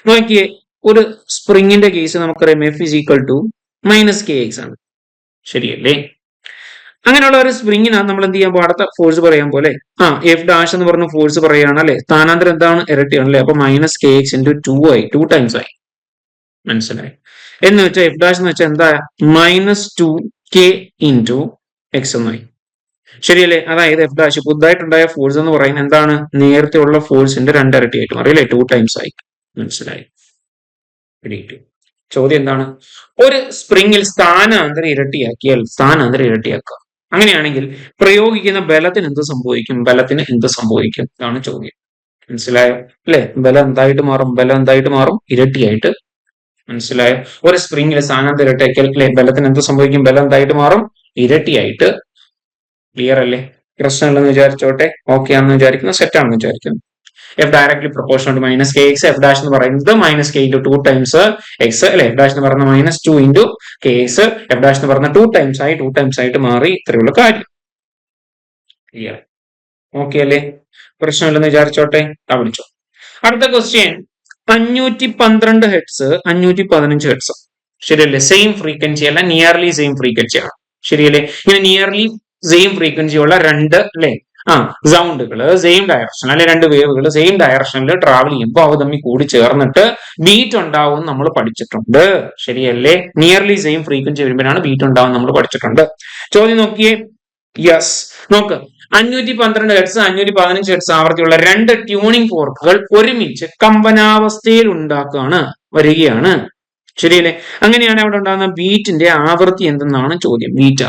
നോക്കിയേ, ഒരു സ്പ്രിങ്ങിന്റെ കേസ് നമുക്കറിയാം F=-kx ആണ്. ശരിയല്ലേ? അങ്ങനെയുള്ള ഒരു സ്പ്രിങ്ങിനകത്ത് നമ്മൾ എന്ത് ചെയ്യാൻ പോകും? അടുത്ത ഫോഴ്സ് പറയാൻ പോലെ F' എന്ന് പറഞ്ഞ ഫോഴ്സ് പറയുകയാണ് അല്ലെ. സ്ഥാനാന്തരം എന്താണ്? ഇരട്ടിയാണ് അല്ലെ. അപ്പൊ -kx × 2 ടൈംസ് ആയി. മനസ്സിലായി? എന്ന് വെച്ചാൽ എഫ് ഡാഷ് എന്ന് വെച്ചാൽ എന്താ, -2k ഇൻറ്റു എക്സ് എന്നായി. ശരിയല്ലേ? അതായത് എഫ് ഡാഷ് പുതുതായിട്ടുണ്ടായ ഫോഴ്സ് എന്ന് പറയുന്നത് എന്താണ്, നേരത്തെ ഉള്ള ഫോഴ്സിന്റെ രണ്ടിരട്ടിയായിട്ട് മാറി അല്ലേ, 2 ടൈംസ് ആയി. മനസ്സിലായി? ചോദ്യം എന്താണ്, ഒരു സ്പ്രിങ്ങിൽ സ്ഥാനാന്തരം ഇരട്ടിയാക്കുക. അങ്ങനെയാണെങ്കിൽ പ്രയോഗിക്കുന്ന ബലത്തിന് എന്ത് സംഭവിക്കും? ഇതാണ് ചോദ്യം. മനസ്സിലായോ? അല്ലെ, ബലം എന്തായിട്ട് മാറും? ഇരട്ടിയായിട്ട്. മനസ്സിലായോ? ഒരു സ്പ്രിങ്ങിൽ സ്ഥാനാന്തരം ഇരട്ടിയാക്കിയാൽ അല്ലെ ബലത്തിന് എന്ത് സംഭവിക്കും? ബലം എന്തായിട്ട് മാറും? ഇരട്ടിയായിട്ട്. ക്ലിയർ അല്ലേ? പ്രശ്നമില്ലെന്ന് വിചാരിച്ചോട്ടെ. ഓക്കെ ആണെന്ന് വിചാരിക്കുന്നു, സെറ്റ് ആണെന്ന് വിചാരിക്കുന്നു. F directly proportional to minus K X. F dash എന്ന് പറയുന്നത് -k ഇൻറ്റു 2 ടൈംസ് എക്സ് അല്ലെ. എഫ് ഡാഷ് എന്ന് പറയുന്നത് -2 into K X. F dash എന്ന് പറയുന്നത് 2 ടൈംസ് ആയിട്ട് മാറി. ഇത്രയുള്ള കാര്യം. ക്ലിയർ? ഓക്കെ അല്ലേ? പ്രശ്നമില്ലെന്ന് വിചാരിച്ചോട്ടെ. വിളിച്ചോ. അടുത്ത ക്വസ്റ്റ്യൻ 512 ഹെർട്സ് 515 ഹെർട്സ്. ശരിയല്ലേ? സെയിം ഫ്രീക്വൻസി അല്ല, നിയർലി സെയിം ഫ്രീക്വൻസി ആണ്. ശരിയല്ലേ? ഇങ്ങനെ നിയർലി സെയിം ഫ്രീക്വൻസി ഉള്ള രണ്ട് അല്ലെ സൗണ്ടുകൾ സെയിം ഡയറക്ഷൻ അല്ലെ, രണ്ട് വേവുകൾ സെയിം ഡയറക്ഷനിൽ ട്രാവൽ ചെയ്യുമ്പോൾ അവ തമ്മിൽ കൂടി ചേർന്നിട്ട് ബീറ്റ് ഉണ്ടാവും നമ്മൾ പഠിച്ചിട്ടുണ്ട്. ശരിയല്ലേ? നിയർലി സെയിം ഫ്രീക്വൻസി വരുമ്പോഴാണ് ബീറ്റ് ഉണ്ടാവും നമ്മൾ പഠിച്ചിട്ടുണ്ട്. ചോദ്യം നോക്കിയേ. യെസ്, നോക്ക്. 512 ഹെർട്സ് 515 ഹെർട്സ് ആവൃത്തിയുള്ള രണ്ട് ട്യൂണിംഗ് ഫോർക്കുകൾ ഒരുമിച്ച് കമ്പനാവസ്ഥയിൽ വരികയാണ്. ശരിയല്ലേ? അങ്ങനെയാണ് അവിടെ ഉണ്ടാകുന്ന ബീറ്റിന്റെ ആവൃത്തി എന്തെന്നാണ് ചോദ്യം. ബീറ്റ.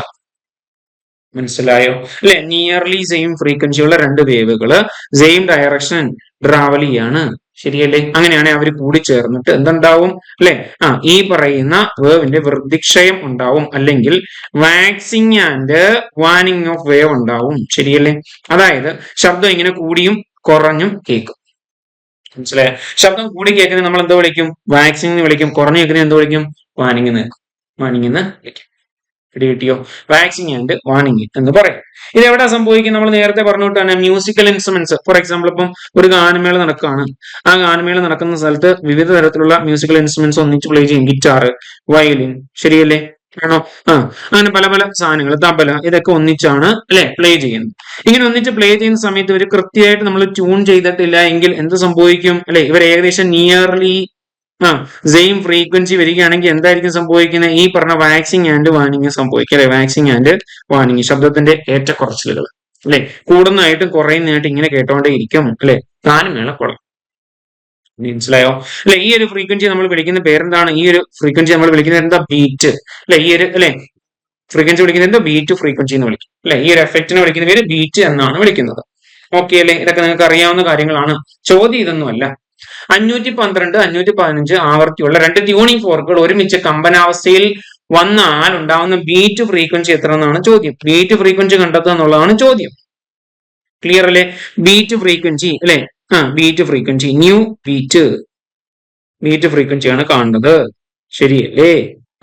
മനസ്സിലായോ? അല്ലെ, നിയർലി സെയിം ഫ്രീക്വൻസി ഉള്ള രണ്ട് വേവുകള് സെയിം ഡയറക്ഷൻ ട്രാവൽ ചെയ്യാണ്. ശരിയല്ലേ? അങ്ങനെയാണ് അവർ കൂടി ചേർന്നിട്ട് എന്തുണ്ടാവും അല്ലെ, ഈ പറയുന്ന വേവിന്റെ വൃദ്ധിക്ഷയം ഉണ്ടാവും, അല്ലെങ്കിൽ വാക്സിങ് ആൻഡ് വാനിങ് ഓഫ് വേവ് ഉണ്ടാവും. ശരിയല്ലേ? അതായത് ശബ്ദം ഇങ്ങനെ കൂടിയും കുറഞ്ഞും കേൾക്കും. മനസ്സിലായോ? ശബ്ദം കൂടി കേൾക്കുന്നത് നമ്മൾ എന്തോ വിളിക്കും? വാക്സിങ് എന്ന് വിളിക്കും. കുറഞ്ഞു കേൾക്കുന്നത് എന്തോ വിളിക്കും? വാനിങ് എന്ന് വിളിക്കും. കിട്ടിയോ? വാക്സിങ് ആൻഡ് വാണിംഗ് എന്ന് പറയും. ഇത് എവിടെ സംഭവിക്കും? നമ്മൾ നേരത്തെ പറഞ്ഞിട്ട് തന്നെ മ്യൂസിക്കൽ ഇൻസ്ട്രുമെന്റ്സ്. ഫോർ എക്സാമ്പിൾ, ഇപ്പം ഒരു ഗാനമേള നടക്കുകയാണ്. ആ ഗാനമേള നടക്കുന്ന സ്ഥലത്ത് വിവിധ തരത്തിലുള്ള മ്യൂസിക്കൽ ഇൻസ്ട്രുമെന്റ്സ് ഒന്നിച്ച് പ്ലേ ചെയ്യും. ഗിറ്റാർ, വയലിൻ, ശരിയല്ലേ? ആണോ? അങ്ങനെ പല പല സാധനങ്ങൾ, തബല, ഇതൊക്കെ ഒന്നിച്ചാണ് അല്ലെ പ്ലേ ചെയ്യുന്നത്. ഇങ്ങനെ ഒന്നിച്ച് പ്ലേ ചെയ്യുന്ന സമയത്ത് ഇവർ കൃത്യമായിട്ട് നമ്മൾ ട്യൂൺ ചെയ്തിട്ടില്ല എങ്കിൽ എന്ത് സംഭവിക്കും അല്ലെ? ഇവർ ഏകദേശം നിയർലി സെയിം ഫ്രീക്വൻസി വരികയാണെങ്കിൽ എന്തായിരിക്കും സംഭവിക്കുന്നത്? ഈ പറഞ്ഞ വാക്സിങ് ആൻഡ് വാണിംഗ് സംഭവിക്കും അല്ലെ. വാക്സിങ് ആൻഡ് വാണിംഗ്, ശബ്ദത്തിന്റെ ഏറ്റക്കുറച്ചിലുകൾ അല്ലെ, കൂടുന്നതായിട്ടും കുറയുന്നതായിട്ടും ഇങ്ങനെ കേട്ടോണ്ടേ ഇരിക്കും അല്ലെ. ഗാനമേള കൊള്ളാം. മനസ്സിലായോ? അല്ലെ, ഈ ഒരു ഫ്രീക്വൻസി നമ്മൾ വിളിക്കുന്ന പേരെന്താണ്? ഈ ഒരു ഫ്രീക്വൻസി നമ്മൾ വിളിക്കുന്നത് എന്താ? ബീറ്റ് അല്ലെ. ഈ ഒരു അല്ലെ ഫ്രീക്വൻസി വിളിക്കുന്നത് എന്താ? ബീറ്റ് ഫ്രീക്വൻസി എന്ന് വിളിക്കും അല്ലെ. ഈ ഒരു എഫക്റ്റിനെ വിളിക്കുന്ന പേര് ബീറ്റ് എന്നാണ് വിളിക്കുന്നത്. ഓക്കെ അല്ലെ? ഇതൊക്കെ നിങ്ങൾക്ക് അറിയാവുന്ന കാര്യങ്ങളാണ്. ചോദ്യം ഇതൊന്നുമല്ല. 512 515 ആവർത്തിയുള്ള രണ്ട് ട്യൂണിംഗ് ഫോർക്കുകൾ ഒരുമിച്ച് കമ്പനാവസ്ഥയിൽ വന്നാൽ ഉണ്ടാവുന്ന ബീറ്റ് ഫ്രീക്വൻസി എത്ര എന്നാണ് ചോദ്യം. ബീറ്റ് ഫ്രീക്വൻസി കണ്ടെത്തുക എന്നുള്ളതാണ് ചോദ്യം. ക്ലിയർ അല്ലേ? ബീറ്റ് ഫ്രീക്വൻസി അല്ലെ, beat frequency, nu beat frequency ആണ് കാണുന്നത്. ശരിയല്ലേ?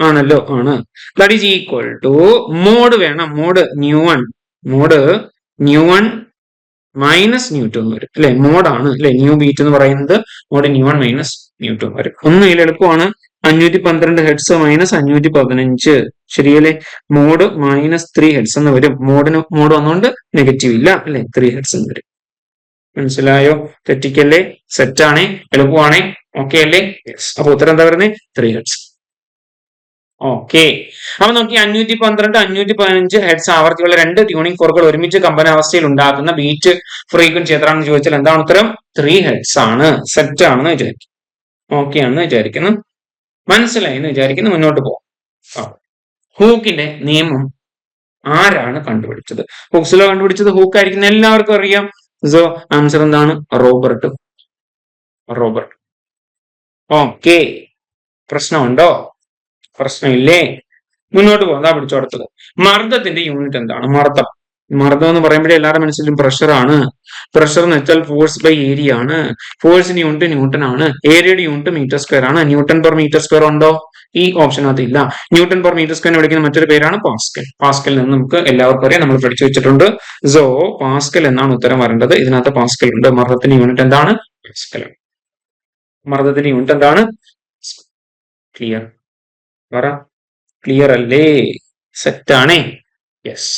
ആണല്ലോ, ആണ്. That is equal to mod വേണം. മോഡ് ന്യൂ വൺ മൈനസ് ന്യൂ2 എന്ന് വരും അല്ലെ. മോഡാണ് അല്ലെ ന്യൂ ബീറ്റ് എന്ന് പറയുന്നത്. മോഡ് ന്യൂ1 മൈനസ് ന്യൂ2 വരും. ഒന്ന് ഇതിൽ എളുപ്പമാണ്. 512 ഹെർട്സ് മൈനസ് 515. ശരിയല്ലേ? മോഡ് -3 ഹെർട്സ് എന്ന് വരും. മോഡ് വന്നുകൊണ്ട് നെഗറ്റീവ് ഇല്ല അല്ലെ. 3 ഹെർട്സ് എന്ന് വരും. മനസ്സിലായോ? തെറ്റിക്കല്ലേ? സെറ്റ് ആണേ, എളുപ്പമാണേ. ഓക്കെ അല്ലേ? യെസ്. അപ്പൊ ഉത്തരം എന്താ പറയുന്നത്? 3 ഹെർട്സ്. ഓക്കെ. അപ്പൊ നോക്കി, 512 515 ഹെർട്സ് ആവർത്തിയുള്ള രണ്ട് ട്യൂണിംഗ് ഫോർക്കുകൾ ഒരുമിച്ച് കമ്പനാവസ്ഥയിൽ ഉണ്ടാക്കുന്ന ബീറ്റ് ഫ്രീക്വൻസി എത്രയാണെന്ന് ചോദിച്ചാൽ എന്താണ് ഉത്തരം? 3 ഹെർട്സ് ആണ്. സെറ്റ് ആണെന്ന് വിചാരിക്കും. ഓക്കെ ആണെന്ന് വിചാരിക്കുന്നു. മനസ്സിലായി എന്ന് വിചാരിക്കുന്നു. മുന്നോട്ട് പോകാം. ഹൂക്കിന്റെ നിയമം ആരാണ് കണ്ടുപിടിച്ചത്? ഹുക്സ്ലോ കണ്ടുപിടിച്ചത് ഹൂക്ക് ആയിരിക്കും, എല്ലാവർക്കും അറിയാം. സോ ആൻസർ എന്താണ്? റോബർട്ട്. ഓക്കെ. പ്രശ്നമുണ്ടോ? പ്രശ്നമില്ലേ? മുന്നോട്ട് പോകാം. പിടിച്ചോ അടുത്തത്. മർദ്ദത്തിന്റെ യൂണിറ്റ് എന്താണ്? മർദ്ദം എന്ന് പറയുമ്പോഴേ എല്ലാവരുടെ മനസ്സിലും പ്രഷറാണ്. പ്രഷർ എന്ന് വെച്ചാൽ ഫോഴ്സ് ബൈ ഏരിയ ആണ്. ഫോഴ്സിന്റെ യൂണിറ്റ് ന്യൂട്ടൺ ആണ്. ഏരിയയുടെ യൂണിറ്റ് മീറ്റർ സ്ക്വയർ ആണ്. ന്യൂട്ടൺ പെർ മീറ്റർ സ്ക്വയർ ഉണ്ടോ? ഈ ഓപ്ഷനകത്ത് ഇല്ല. ന്യൂട്ടൺ പെർ മീറ്റർ സ്ക്വയർ വിളിക്കുന്ന മറ്റൊരു പേരാണ് പാസ്കൽ. പാസ്കൽ എന്ന് നമുക്ക് എല്ലാവർക്കും അറിയാം, നമ്മൾ പഠിച്ചു വെച്ചിട്ടുണ്ട്. സോ പാസ്കൽ എന്നാണ് ഉത്തരം വരേണ്ടത്. ഇതിനകത്ത് പാസ്കൽ ഉണ്ട്. മർദ്ദത്തിന്റെ യൂണിറ്റ് എന്താണ്? പാസ്കൽ. മർദ്ദത്തിന്റെ യൂണിറ്റ് എന്താണ്? ക്ലിയർ? ക്ലിയർ അല്ലേ? സെറ്റ് ആണേ? യെസ്.